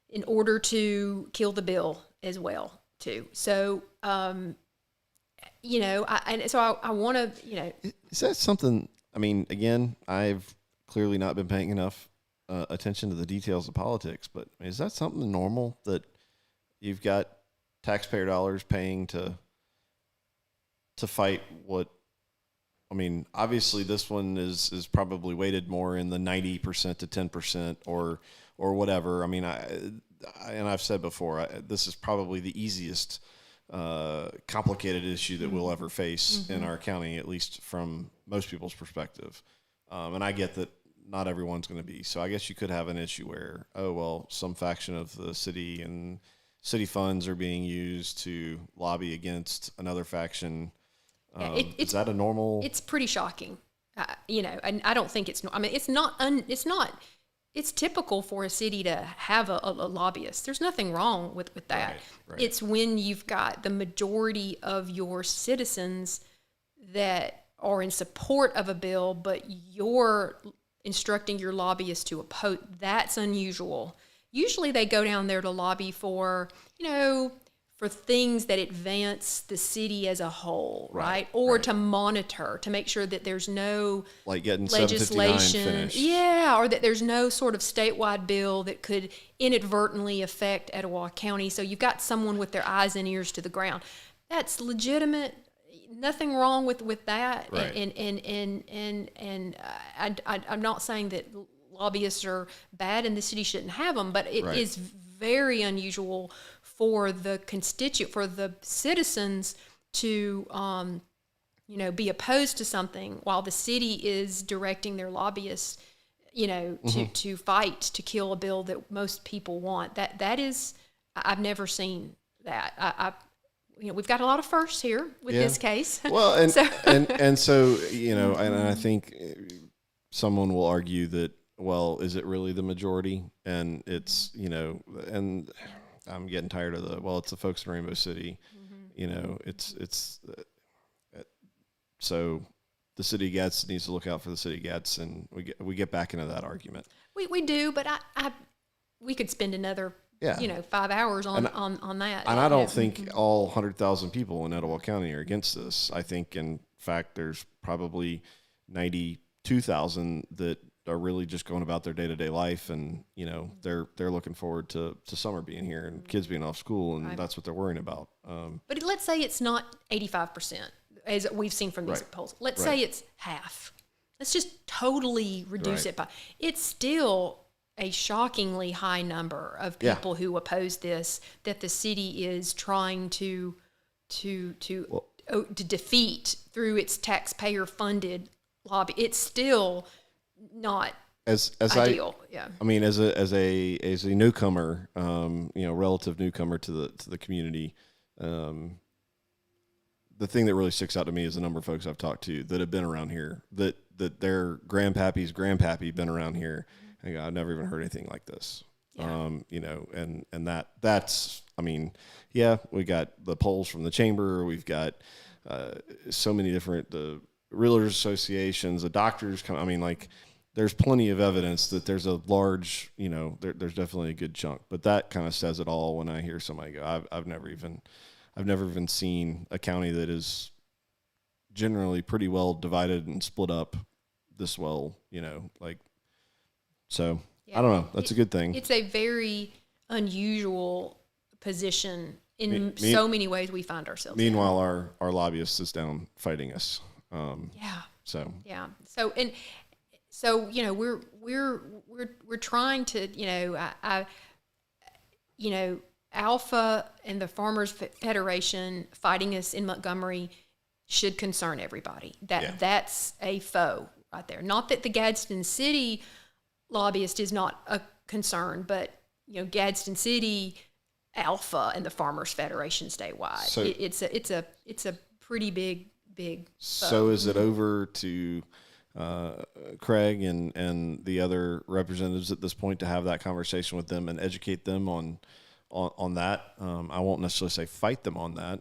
in order to kill the bill as well too. So I want to Is that something? I mean, again, I've clearly not been paying enough attention to the details of politics, but is that something normal that you've got taxpayer dollars paying to fight what? I mean, obviously this one is probably weighted more in the 90% to 10% or whatever. I mean, I've said before, this is probably the easiest complicated issue that we'll ever face in our county, at least from most people's perspective. And I get that not everyone's going to be. So I guess you could have an issue where, some faction of the city and city funds are being used to lobby against another faction. Is that a normal? It's pretty shocking, and I don't think it's. I mean, it's not. It's typical for a city to have a lobbyist. There's nothing wrong with that. Right. It's when you've got the majority of your citizens that are in support of a bill, but you're instructing your lobbyist to oppose. That's unusual. Usually they go down there to lobby for, for things that advance the city as a whole, right? Or to monitor, to make sure that there's no like getting legislation, 759 finished. or that there's no sort of statewide bill that could inadvertently affect Etowah County. So you've got someone with their eyes and ears to the ground. That's legitimate. Nothing wrong with that. Right. And I'm not saying that lobbyists are bad and the city shouldn't have them, but it is very unusual for the citizens to be opposed to something while the city is directing their lobbyists to fight to kill a bill that most people want. That is, I've never seen that. We've got a lot of firsts here with this case. Well, and so and I think someone will argue that, well, is it really the majority? And it's and I'm getting tired of it's the folks in Rainbow City. It's so the city gets needs to look out for the city gets, and we get back into that argument. We do, but we could spend another 5 hours on that. And I don't think all 100,000 people in Etowah County are against this. I think, in fact, there's probably 92,000 that are really just going about their day-to-day life, and they're looking forward to summer being here and kids being off school, and that's what they're worrying about. But let's say it's not 85%, as we've seen from these polls. Let's say it's half. Let's just totally reduce it by. It's still a shockingly high number of people who oppose this that the city is trying to defeat through its taxpayer-funded lobby. It's still not as ideal. I mean, as a newcomer, relative newcomer to the community, the thing that really sticks out to me is the number of folks I've talked to that have been around here, that their grandpappy's grandpappy been around here. I go, I've never even heard anything like this. And that's, I mean, we got the polls from the chamber. We've got so many different, the realtors associations, the doctors come. I mean, like, there's plenty of evidence that there's a large, there's definitely a good chunk, but that kind of says it all when I hear somebody go, I've never even seen a county that is generally pretty well divided and split up this well, so I don't know. That's a good thing. It's a very unusual position in so many ways we find ourselves. Meanwhile, our lobbyist is down fighting us. So we're trying to Alpha and the Farmers Federation fighting us in Montgomery should concern everybody. That's a foe right there. Not that the Gadsden City lobbyist is not a concern, but Gadsden City, Alpha, and the Farmers Federation statewide. So it's a pretty big. So is it over to Craig and the other representatives at this point to have that conversation with them and educate them on that? I won't necessarily say fight them on that.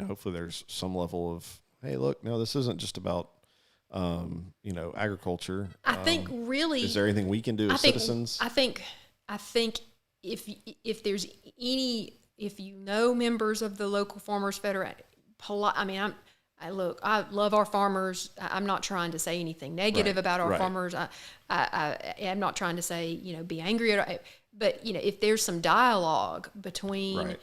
Hopefully there's some level hey, look, no, this isn't just about, agriculture. I think really, is there anything we can do as citizens? I think if there's if you know members of the local farmers federation, I love our farmers. I'm not trying to say anything negative about our farmers. I'm not trying to say, be angry at, but if there's some dialogue between,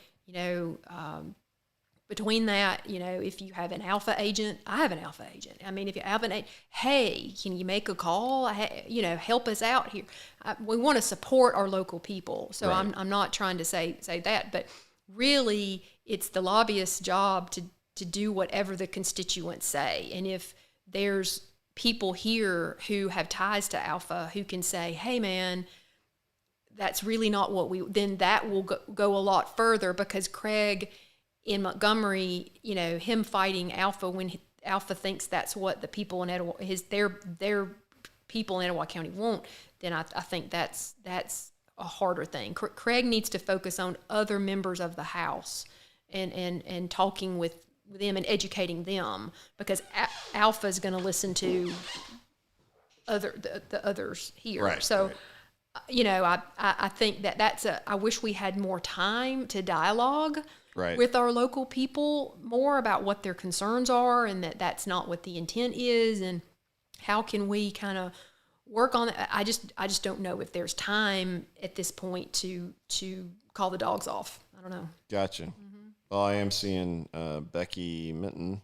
between that, if you have an alpha agent, I have an alpha agent. I mean, if you have hey, can you make a call? Help us out here. We want to support our local people. So I'm not trying to say that, but really it's the lobbyist's job to do whatever the constituents say. And if there's people here who have ties to alpha who can say, hey man, that's really not what then that will go a lot further, because Craig in Montgomery, him fighting Alpha when Alpha thinks that's what the people in Etowah, their people in Etowah County want, then I think that's a harder thing. Craig needs to focus on other members of the House and talking with them and educating them, because Alpha is going to listen to the others here. Right, so. Right. I think I wish we had more time to dialogue with our local people more about what their concerns are, and that's not what the intent is, and how can we kind of work on it. I just don't know if there's time at this point to call the dogs off. I don't know. Gotcha. Mm-hmm. Well, I am seeing Becky Minton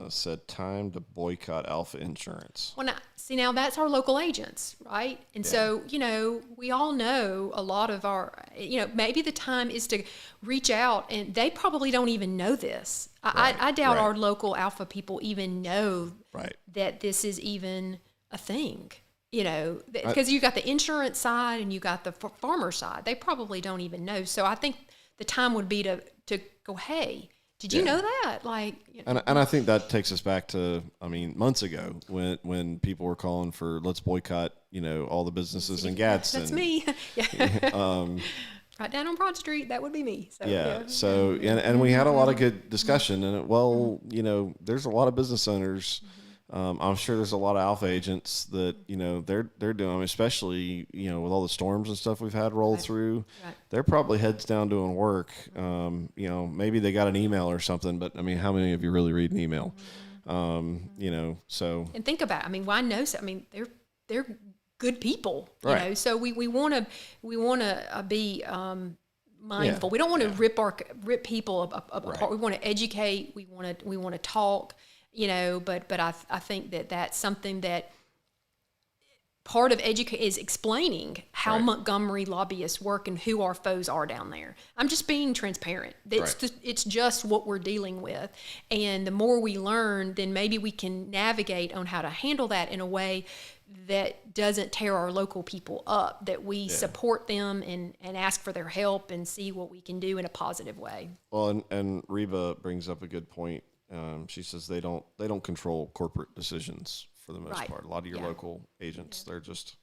said time to boycott Alpha Insurance. Well, now that's our local agents, right? And so, we all know a lot of our, maybe the time is to reach out, and they probably don't even know this. I doubt our local Alpha people even know that this is even a thing, because you got the insurance side and you got the farmer side. They probably don't even know. So I think the time would be to go, hey, did you know that? And I think that takes us back to, months ago when people were calling for let's boycott, all the businesses in Gadsden. That's me. Right down on Broad Street, that would be me. So, So and we had a lot of good discussion, and there's a lot of business owners. I'm sure there's a lot of Alpha agents that they're doing, especially with all the storms and stuff we've had roll through. Right. They're probably heads down doing work. Maybe they got an email or something, but how many of you really read an email? So and think about it. I know. They're good people. So we want to be mindful. We don't want to rip people apart. We want to educate. We want to talk. But I think that's something that part of is explaining how Montgomery lobbyists work and who our foes are down there. I'm just being transparent. It's just what we're dealing with. And the more we learn, then maybe we can navigate on how to handle that in a way that doesn't tear our local people up, that we support them and ask for their help and see what we can do in a positive way. Well, and Reba brings up a good point. She says they don't control corporate decisions for the most part. A lot of your local agents, they're just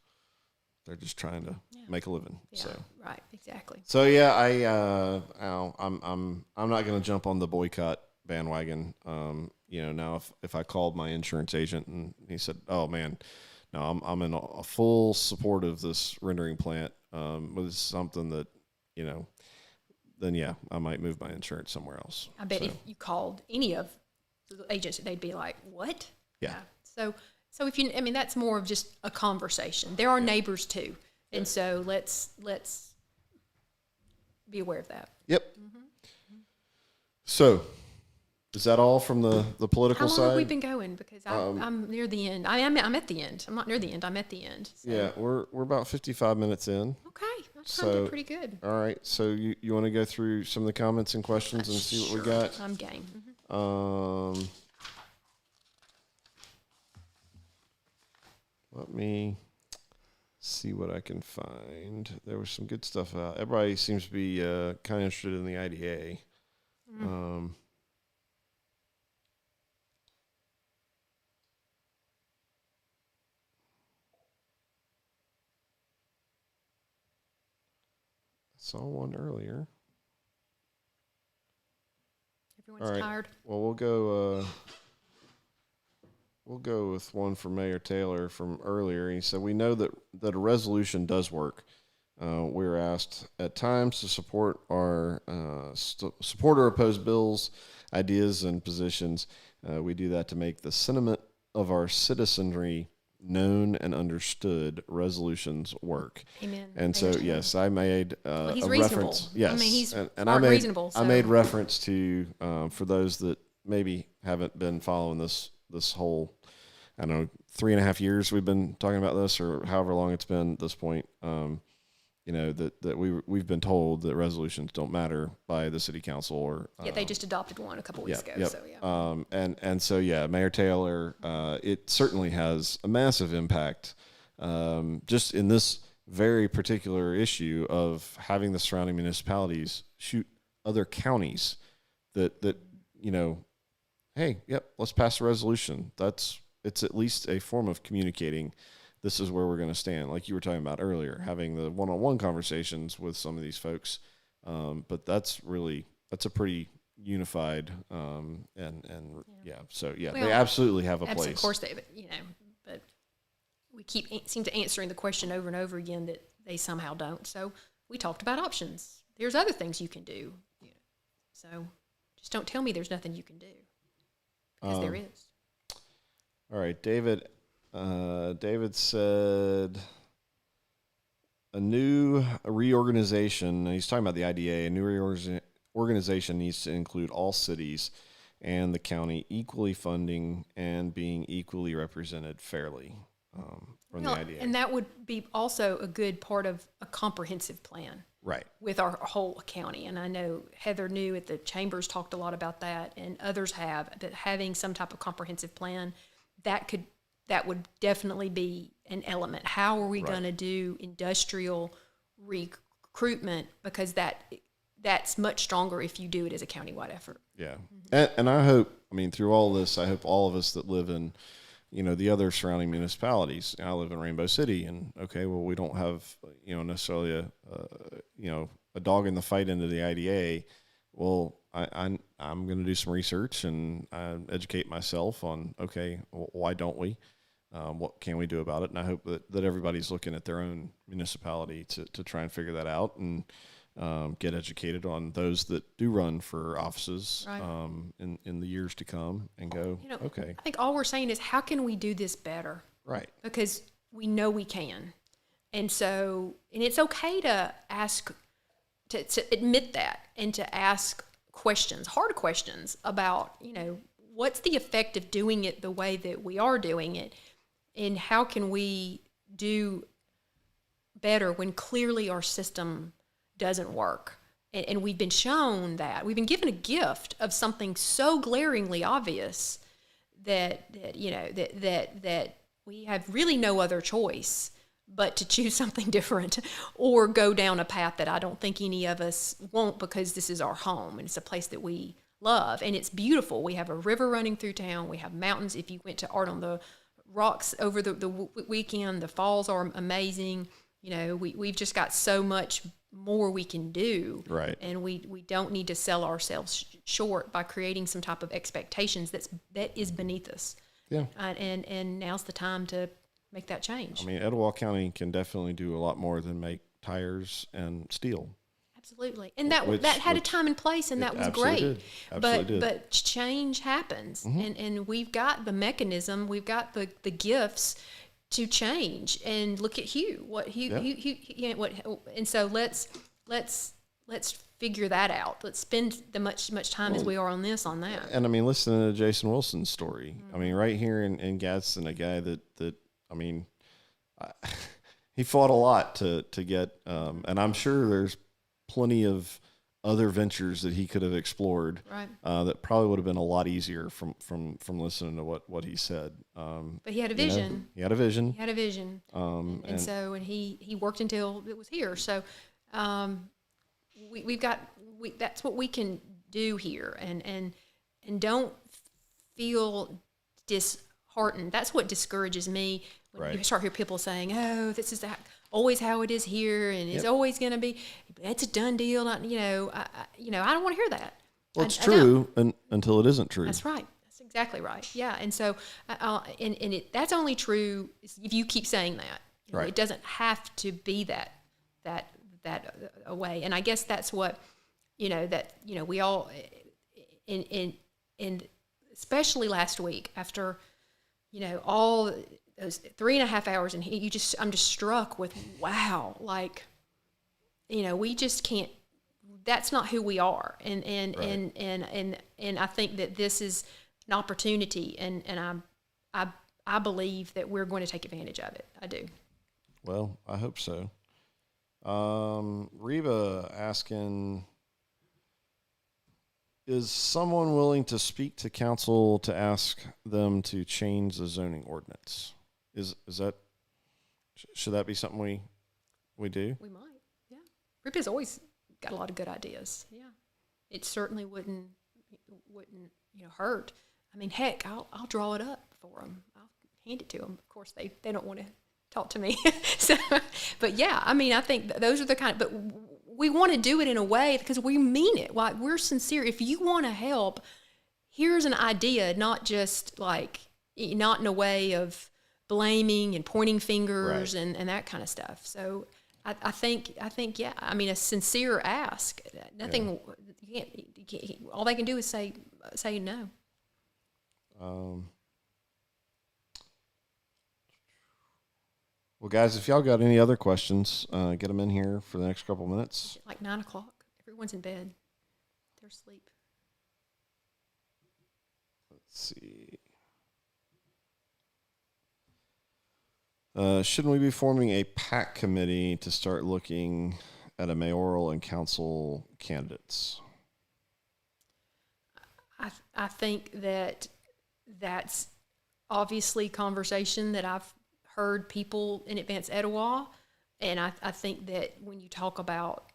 trying to make a living. Yeah. So exactly. So I'm not going to jump on the boycott bandwagon. Now if I called my insurance agent and he said, "Oh man, no, I'm in a full support of this rendering plant," with something that then I might move my insurance somewhere else. I bet if you called any of the agents, they'd be like, "What?" Yeah. So if that's more of just a conversation. There are neighbors too, and so let's be aware of that. Yep. Mm-hmm. So, is that all from the political side? How long have we been going? Because I'm near the end. I'm at the end. I'm not near the end. I'm at the end. So. Yeah, we're about 55 minutes in. Okay. That's pretty good. All right. So you want to go through some of the comments and questions and see what we got? I'm game. Mm-hmm. Let me see what I can find. There was some good stuff out. Everybody seems to be kind of interested in the IDA. Mm-hmm. Saw one earlier. Everyone's tired. Well, we'll go with one from Mayor Taylor from earlier. He said, "We know that a resolution does work. We're asked at times to support or oppose bills, ideas, and positions. We do that to make the sentiment of our citizenry known and understood. Resolutions work." Amen. And so, yes, I made he's a reasonable. reference. Yes, I mean, he's I made reasonable. So. I made reference to for those that maybe haven't been following this whole, I don't know, 3.5 years we've been talking about this, or however long it's been at this point. That we've been told that resolutions don't matter by the city council, or they just adopted one a couple weeks ago. Yep. So yeah. And so Mayor Taylor, it certainly has a massive impact, just in this very particular issue of having the surrounding municipalities shoot other counties that hey, let's pass a resolution. It's at least a form of communicating. This is where we're going to stand, like you were talking about earlier, having the one-on-one conversations with some of these folks. But that's a pretty unified, they absolutely have a place. Of course but we seem to answering the question over and over again that they somehow don't. So we talked about options. There's other things you can do. So just don't tell me there's nothing you can do, because there is. All right, David. David said a new reorganization. He's talking about the IDA. A new reorganization needs to include all cities and the county equally funding and being equally represented fairly from the IDA. And that would be also a good part of a comprehensive plan. Right. With our whole county. And I know Heather New at the Chambers talked a lot about that, and others have, that having some type of comprehensive plan, that would definitely be an element. How are we going to do industrial recruitment? Because that's much stronger if you do it as a countywide effort. Yeah. And I hope, through all this, I hope all of us that live in, the other surrounding municipalities. I live in Rainbow City, and we don't have, necessarily a dog in the fight into the IDA. Well, I'm going to do some research and educate myself on, why don't we? What can we do about it? And I hope that everybody's looking at their own municipality to try and figure that out, and get educated on those that do run for offices in the years to come, and go, okay. I think all we're saying is, how can we do this better? Right. Because we know we can. And it's okay to ask, to admit that, and to ask questions, hard questions about, what's the effect of doing it the way that we are doing it, and how can we do better when clearly our system doesn't work. And we've been shown that. We've been given a gift of something so glaringly obvious that we have really no other choice but to choose something different, or go down a path that I don't think any of us won't, because this is our home and it's a place that we love, and it's beautiful. We have a river running through town. We have mountains. If you went to Art on the Rocks over the weekend, the falls are amazing. We've just got so much more we can do. Right. And we don't need to sell ourselves short by creating some type of expectations that is beneath us. Yeah. And now's the time to make that change. Etowah County can definitely do a lot more than make tires and steel. Absolutely. And that had a time and place, and that was great. But change happens. Mm-hmm. And we've got the mechanism, we've got the gifts to change. And look at Hugh. And so let's figure that out. Let's spend the much time as we are on that. And listening to Jason Wilson's story. Mm-hmm. Right here in Gadsden, a guy that he fought a lot to get, and I'm sure there's plenty of other ventures that he could have explored, right, that probably would have been a lot easier from listening to what he said. But he had a vision. He had a vision. And he worked until it was here. So that's what we can do here, and don't feel disheartened. That's what discourages me. When you start hearing people saying, "Oh, this is always how it is here, and it's always going to be. It's a done deal." I don't want to hear that. Well, it's true until it isn't true. That's right. That's exactly right. Yeah. And so, that's only true if you keep saying that. Right. It doesn't have to be that way. And I guess that's what, we all, and especially last week after, all those 3.5 hours, and I'm just struck with, wow, like, we just can't. That's not who we are, and I think that this is an opportunity, and I believe that we're going to take advantage of it. I do. Well, I hope so. Reba asking, is someone willing to speak to council to ask them to change the zoning ordinance? Is that, should that be something we do? We might, yeah. Reba's always got a lot of good ideas. Yeah, it certainly wouldn't hurt. I mean, heck, I'll draw it up for them. I'll hand it to them. Of course, they don't want to talk to me. So, but yeah, I mean, I think those are the kind of. But we want to do it in a way because we mean it. Like, we're sincere. If you want to help, here's an idea, not just like, not in a way of blaming and pointing fingers and that kind of stuff. So I think, yeah, I mean, a sincere ask, nothing, you can't, all they can do is say no. Well, guys, if y'all got any other questions, get them in here for the next couple minutes. Like 9 o'clock, everyone's in bed, they're asleep. Let's see. Shouldn't we be forming a PAC committee to start looking at a mayoral and council candidates? I think that's obviously conversation that I've heard people in Advanced Etowah, and I think that when you talk about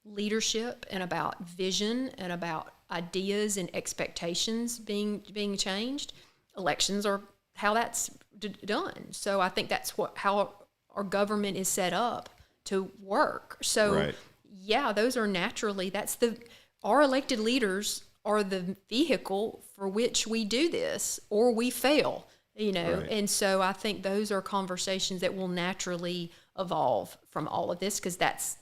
leadership and about vision and about ideas and expectations being changed, elections are how that's done. So I think that's how our government is set up to work. So yeah, those are naturally, our elected leaders are the vehicle for which we do this, or we fail, and so I think those are conversations that will naturally evolve from all of this, because that's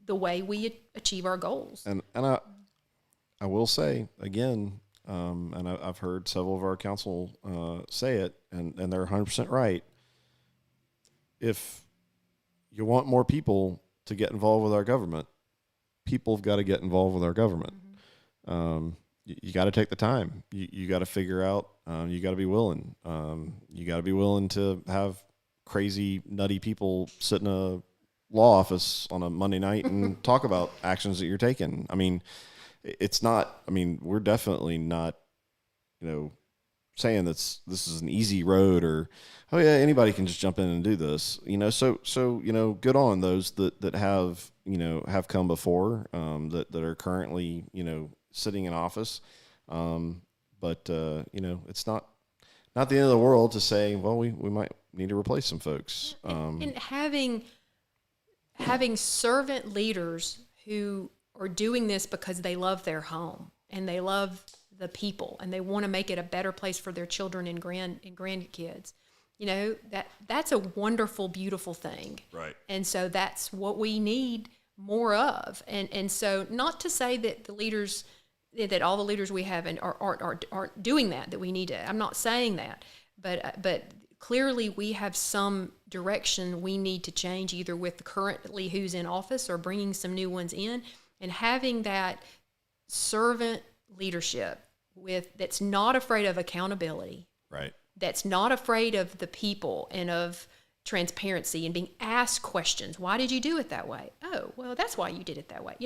the way we achieve our goals. And I will say again, and I've heard several of our council say it, and they're 100% right. If you want more people to get involved with our government, people have got to get involved with our government. Mm-hmm. You got to take the time. You got to figure out. You got to be willing. You got to be willing to have crazy, nutty people sit in a law office on a Monday night and talk about actions that you're taking. I mean, it's not. I mean, we're definitely not, saying this is an easy road, or anybody can just jump in and do this. So good on those that have come before, that are currently sitting in office. But it's not the end of the world to say, well, we might need to replace some folks. And having servant leaders who are doing this because they love their home and they love the people and they want to make it a better place for their children and grandkids. That's a wonderful, beautiful thing. Right. And so that's what we need more of. And so not to say that that all the leaders we have aren't doing that we need to. I'm not saying that, but clearly we have some direction we need to change, either with currently who's in office or bringing some new ones in, and having that servant leadership that's not afraid of accountability. Right. That's not afraid of the people and of transparency and being asked questions. Why did you do it that way? Oh, well, that's why you did it that way.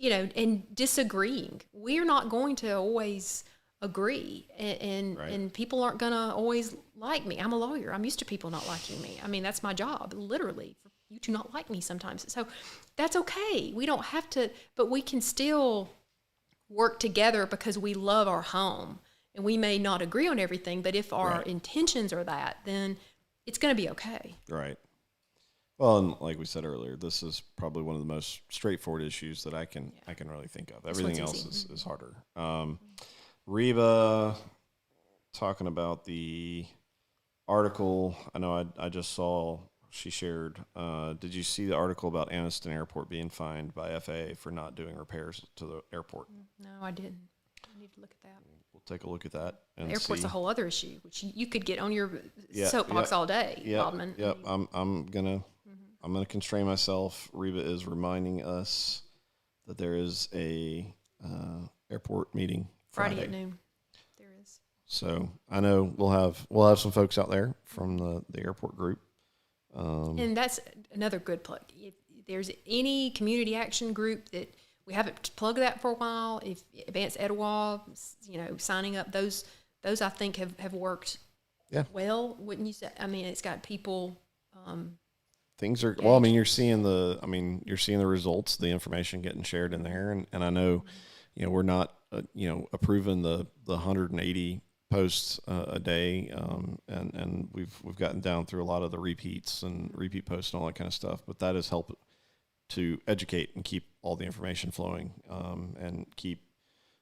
And disagreeing. We're not going to always agree, and people aren't going to always like me. I'm a lawyer. I'm used to people not liking me. I mean, that's my job, literally, for you to not like me sometimes. So that's okay. We don't have to, but we can still work together because we love our home. And we may not agree on everything, but if our intentions are that, then it's going to be okay. Right. Well, and like we said earlier, this is probably one of the most straightforward issues that I can really think of. Everything else is harder. Reba talking about the article. I know I just saw she shared. Did you see the article about Anniston Airport being fined by FAA for not doing repairs to the airport? No, I didn't. I need to look at that. We'll take a look at that. And the airport's see. a whole other issue, which you could get on your soapbox all day, Wildman. Yep. I'm gonna constrain myself. Reba is reminding us that there is a airport meeting Friday at noon. There is. So I know we'll have some folks out there from the airport group. And that's another good plug. If there's any community action group that we haven't plugged that for a while, if Advanced Etowah, signing up, those I think have worked well, wouldn't you say? I mean, it's got people. Things are well. I mean, you're seeing the results, the information getting shared in there, and I know, we're not approving the 180 posts a day, and we've gotten down through a lot of the repeats and repeat posts and all that kind of stuff. But that has helped to educate and keep all the information flowing, and keep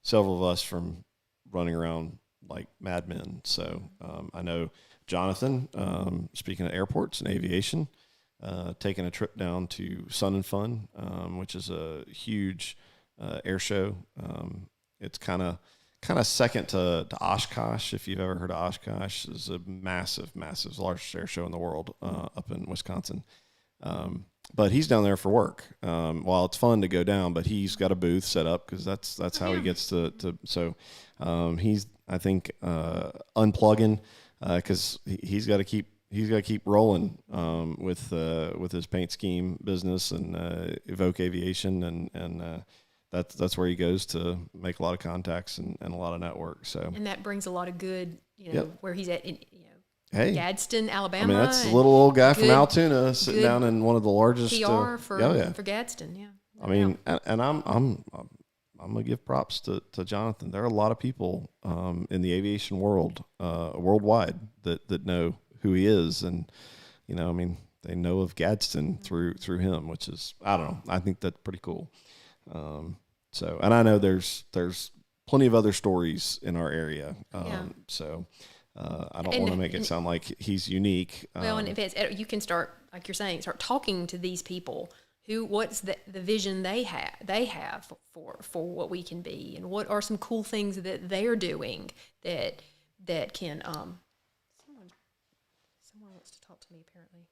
several of us from running around like madmen. So I know Jonathan, speaking of airports and aviation, taking a trip down to Sun and Fun, which is a huge air show. It's kind of second to Oshkosh. If you've ever heard of Oshkosh, it's a massive, largest air show in the world, up in Wisconsin. But he's down there for work. While it's fun to go down, but he's got a booth set up because that's how he gets to. So he's, I think, unplugging because he's got to keep rolling with his paint scheme business and Evoke Aviation, and that's where he goes to make a lot of contacts and a lot of network. So, and that brings a lot of good, where he's at, hey, Gadsden, Alabama. I mean, that's a little old guy from Altoona sitting down in one of the largest PR for Gadsden. Yeah, I mean, and I'm gonna give props to Jonathan. There are a lot of people in the aviation world, worldwide, that know who he is, and I mean, they know of Gadsden through him, which is, I don't know, I think that's pretty cool. So, and I know there's plenty of other stories in our area. So I don't want to make it sound like he's unique. Well, and if you can start, like you're saying, start talking to these people. What's the vision they have for what we can be, and what are some cool things that they're doing that can someone wants to talk to me apparently.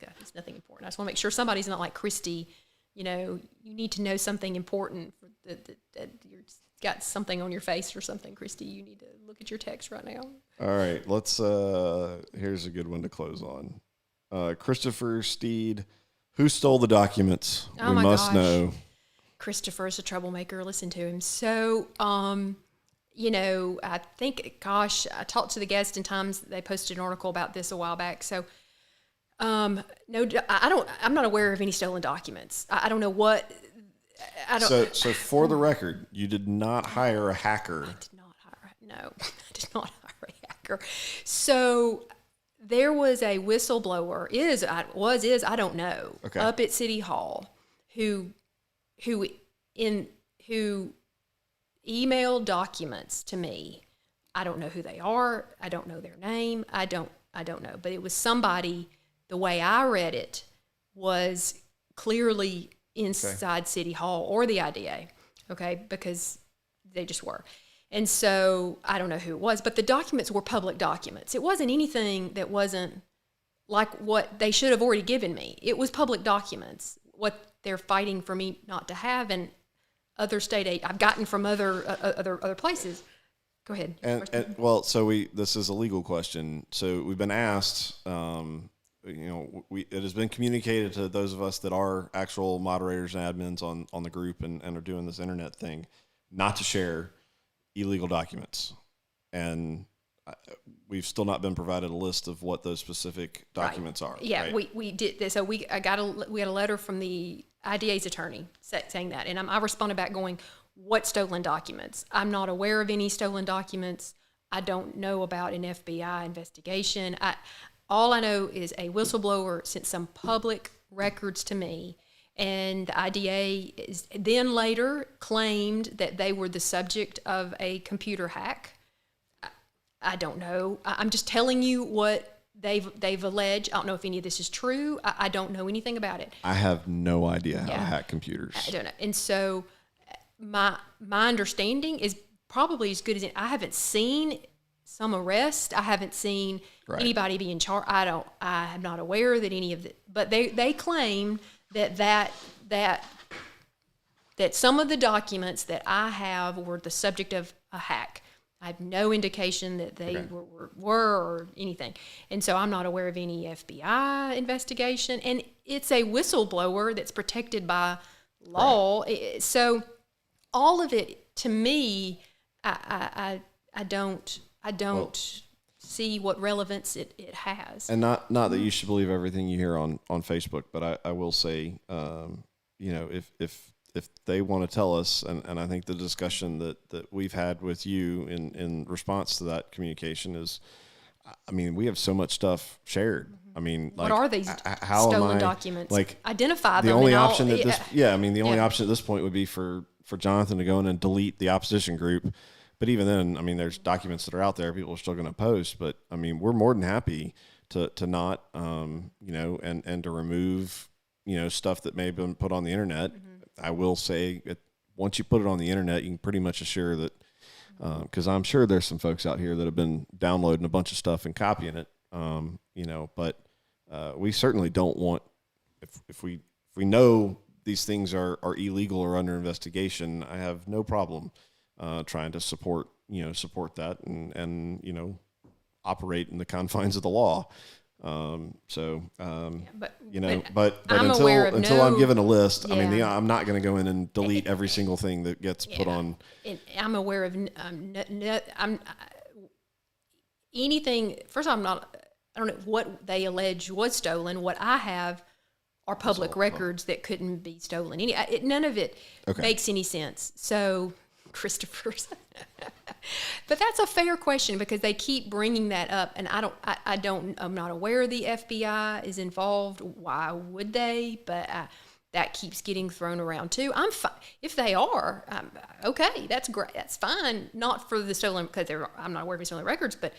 God, it's nothing important. I just want to make sure somebody's not like Christie. You need to know something important that you're got something on your face or something, Christie. You need to look at your text right now. All right, let's. Here's a good one to close on. Christopher Steed. Who stole the documents? Oh, we must know. Christopher is a troublemaker. Listen to him. So, I think, I talked to the Gadsden Times. They posted an article about this a while back. So, I'm not aware of any stolen documents. I don't know what. I don't. So for the record, you did not hire a hacker. I did not hire. No, I did not hire a hacker. So. There was a whistleblower, I don't know, up at City Hall, who emailed documents to me. I don't know who they are. I don't know their name. I don't know. But it was somebody. The way I read it was clearly inside City Hall or the IDA. Okay, because they just were. And so I don't know who it was, but the documents were public documents. It wasn't anything that wasn't like what they should have already given me. It was public documents, what they're fighting for me not to have, and other state aid I've gotten from other places. Go ahead. And well, so this is a legal question. So we've been asked, it has been communicated to those of us that are actual moderators and admins on the group and are doing this internet thing, not to share illegal documents, and we've still not been provided a list of what those specific documents are. Yeah, right? we did this. So we had a letter from the IDA's attorney saying that, and I responded back going, "What stolen documents? I'm not aware of any stolen documents. I don't know about an FBI investigation. All I know is a whistleblower sent some public records to me, and the IDA then later claimed that they were the subject of a computer hack. I don't know. I'm just telling you what they've alleged. I don't know if any of this is true. I don't know anything about it. I have no idea how to hack computers. I don't know. And so my understanding is probably as good as I haven't seen some arrest. I haven't seen anybody be in charge. I am not aware that any of it. But they claim that some of the documents that I have were the subject of a hack. I have no indication that they were or anything. And so I'm not aware of any FBI investigation. And it's a whistleblower that's protected by law. Right. So all of it, to me, I don't see what relevance it has. And not that you should believe everything you hear on Facebook, but I will say, if they want to tell us, and I think the discussion that we've had with you in response to that communication is, I mean, we have so much stuff shared. I mean, what are these stolen documents? Like, identify them. The only option at this, the only option at this point would be for Jonathan to go in and delete the opposition group. But even then, I mean, there's documents that are out there. People are still going to post. But I mean, we're more than happy to not, and to remove, stuff that may have been put on the internet. Mm-hmm. I will say that once you put it on the internet, you can pretty much assure that, because I'm sure there's some folks out here that have been downloading a bunch of stuff and copying it, but we certainly don't want, if we know these things are illegal or under investigation, I have no problem trying to support that and operate in the confines of the law. But until I'm given a list, I mean, I'm not going to go in and delete every single thing that gets put on. And I'm aware of anything. First, I don't know what they allege was stolen. What I have are public records that couldn't be stolen. None of it makes any sense. So, Christopher's. But that's a fair question because they keep bringing that up, and I'm not aware the FBI is involved. Why would they? But that keeps getting thrown around too. I'm fine if they are. Okay, that's great. That's fine. Not for the stolen because I'm not aware of the stolen records, but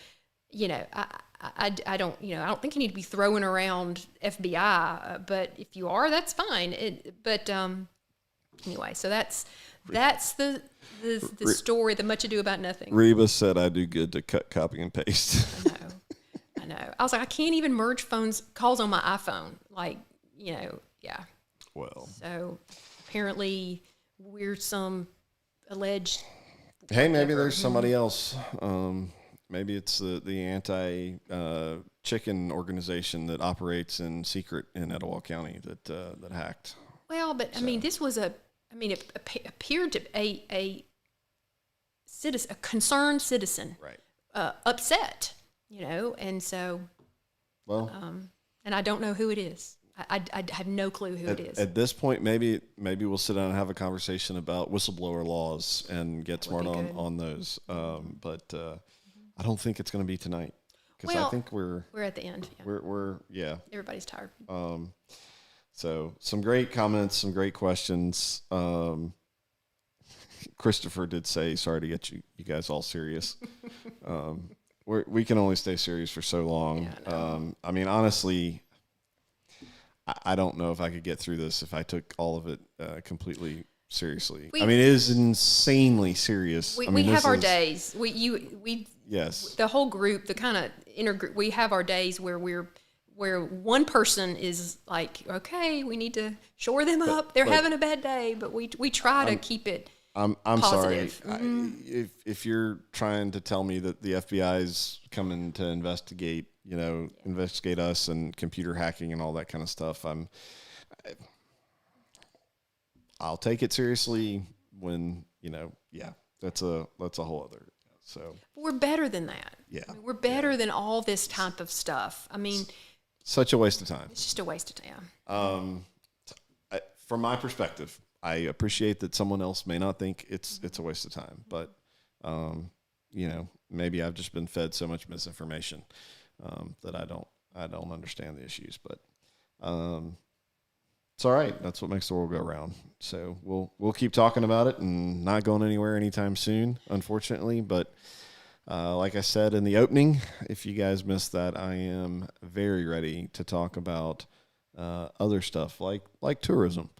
I don't think you need to be throwing around FBI. But if you are, that's fine. Anyway, so that's the story, the much ado about nothing. Reba said I do good to cut, copy, and paste. I know. I was like, I can't even merge calls on my iPhone. Well. So apparently we're some alleged. Hey, maybe there's somebody else. Maybe it's the anti-chicken organization that operates in secret in Etowah County that hacked. Well, but I mean, this was it appeared to a citizen, a concerned citizen, right? Upset, and so. Well. And I don't know who it is. I have no clue who it is. At this point, maybe we'll sit down and have a conversation about whistleblower laws and get smart on those. But I don't think it's going to be tonight because I think we're at the end. Yeah. Everybody's tired. So some great comments, some great questions. Christopher did say, sorry to get you guys all serious. We can only stay serious for so long. Yeah, I mean, honestly, I don't know if I could get through this if I took all of it completely seriously. I mean, it is insanely serious. We have our days. Yes. The whole group, the kind of inner group, we have our days where one person is like, okay, we need to shore them up. They're having a bad day, but we try to keep it I'm positive. Sorry. Mm-hmm. If you're trying to tell me that the FBI is coming to investigate us and computer hacking and all that kind of stuff, I'll take it seriously when, that's a whole other. So we're better than that. Yeah. We're better than all this type of stuff. I mean, such a waste of time. It's just a waste of time. From my perspective, I appreciate that someone else may not think it's a waste of time, but maybe I've just been fed so much misinformation that I I don't understand the issues, but it's all right. That's what makes the world go round. So we'll keep talking about it and not going anywhere anytime soon, unfortunately. But like I said in the opening, if you guys missed that, I am very ready to talk about other stuff like tourism.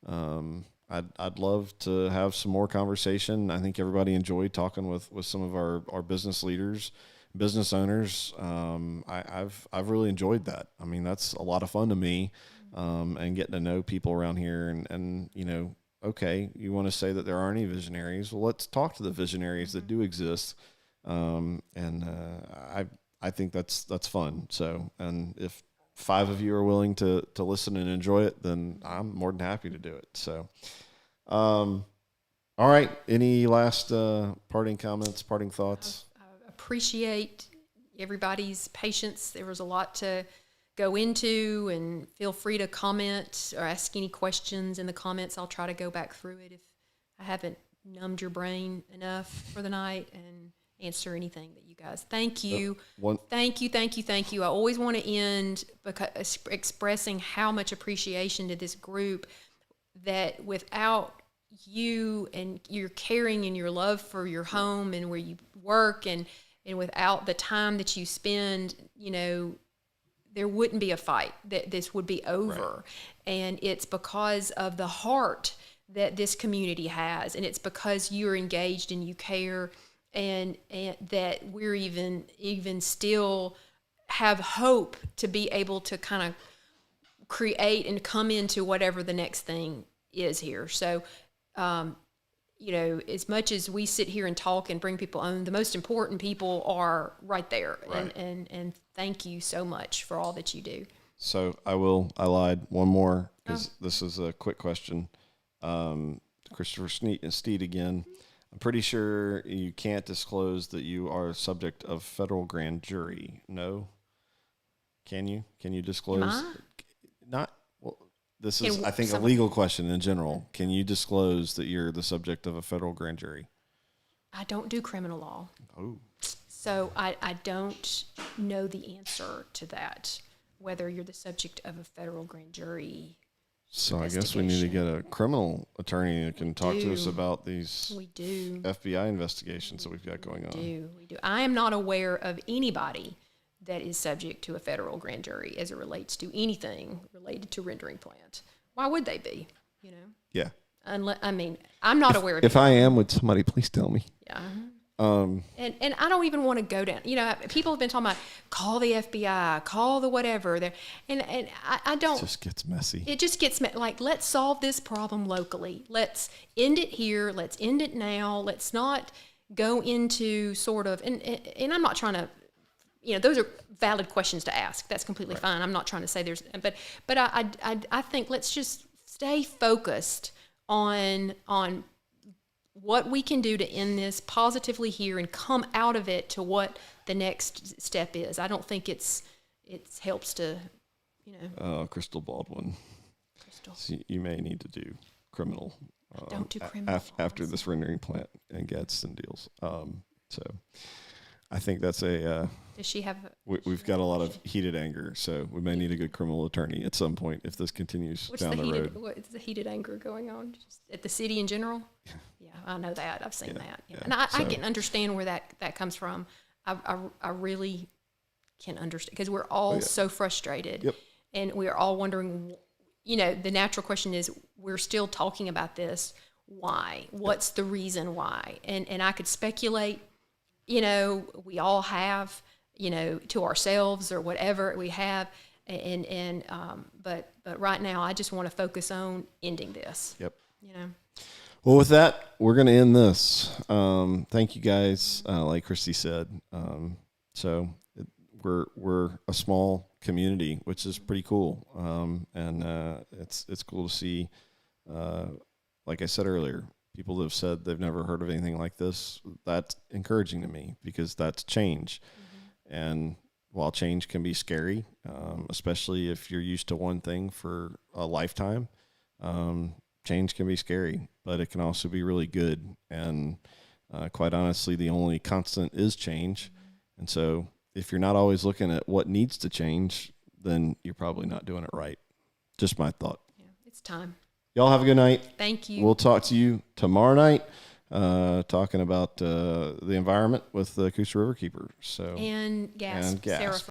I'd love to have some more conversation. I think everybody enjoyed talking with some of our business leaders, business owners. I've really enjoyed that. I mean, that's a lot of fun to me, and getting to know people around here. And okay, you want to say that there aren't any visionaries? Well, let's talk to the visionaries that do exist. I think that's fun. So, and if 5 of you are willing to listen and enjoy it, then I'm more than happy to do it. So, all right. Any last parting comments, parting thoughts? I appreciate everybody's patience. There was a lot to go into, and feel free to comment or ask any questions in the comments. I'll try to go back through it if I haven't numbed your brain enough for the night, and answer anything that you guys. Thank you. Thank you. I always want to end expressing how much appreciation to this group, that without you and your caring and your love for your home and where you work, and without the time that you spend, there wouldn't be a fight, that this would be over. Right. And it's because of the heart that this community has, and it's because you're engaged and you care, and that we're even still have hope to be able to kind of create and come into whatever the next thing is here. So, as much as we sit here and talk and bring people on, the most important people are right there. Right. And thank you so much for all that you do. So I lied one more, because this is a quick question. Christopher Steed again. I'm pretty sure you can't disclose that you are subject of federal grand jury. No? Can you? Can you disclose? Am I? Not. Well, this is, I think, a legal question in general. Can you disclose that you're the subject of a federal grand jury? I don't do criminal law. Oh. So I don't know the answer to that, whether you're the subject of a federal grand jury. So I guess we need to get a criminal attorney that can talk to us about these FBI investigations that we've got going on. We do. I am not aware of anybody that is subject to a federal grand jury as it relates to anything related to rendering plant. Why would they be? Yeah. I'm not aware of. If I am, would somebody please tell me? Yeah. And I don't even want to go down. People have been talking about call the FBI, call the whatever. There, and I don't. It just gets messy. It just gets like, let's solve this problem locally. Let's end it here. Let's end it now. Let's not go into sort of. And I'm not trying to. Those are valid questions to ask. That's completely fine. I'm not trying to say there's. But I think let's just stay focused on what we can do to end this positively here and come out of it to what the next step is. I don't think it helps to, Crystal Baldwin. So you may need to do criminal. Don't do criminal after this rendering plant and Gadsden deals. So I think that's a. Does she have? We've got a lot of heated anger, so we may need a good criminal attorney at some point if this continues down the road. What's the heated anger going on? Just at the city in general? Yeah, I know that. I've seen that. Yeah. And I can understand where that comes from. I really can understand, because we're all so frustrated. Yep. And we're all wondering, the natural question is, we're still talking about this. Why? What's the reason why? And I could speculate, we all have, to ourselves or whatever we have. But right now I just want to focus on ending this. Yep. Well, with that, we're going to end this. Thank you guys. Like Christy said, so we're a small community, which is pretty cool. And it's cool to see, like I said earlier, people that have said they've never heard of anything like this. That's encouraging to me, because that's change. Mm-hmm. And while change can be scary, especially if you're used to one thing for a lifetime, change can be scary, but it can also be really good. And quite honestly, the only constant is change. Mm-hmm. And so if you're not always looking at what needs to change, then you're probably not doing it right. Just my thought. Yeah, it's time. Y'all have a good night. Thank you. We'll talk to you tomorrow night, talking about the environment with the Coosa River Keeper. And gas. And gas. Sarah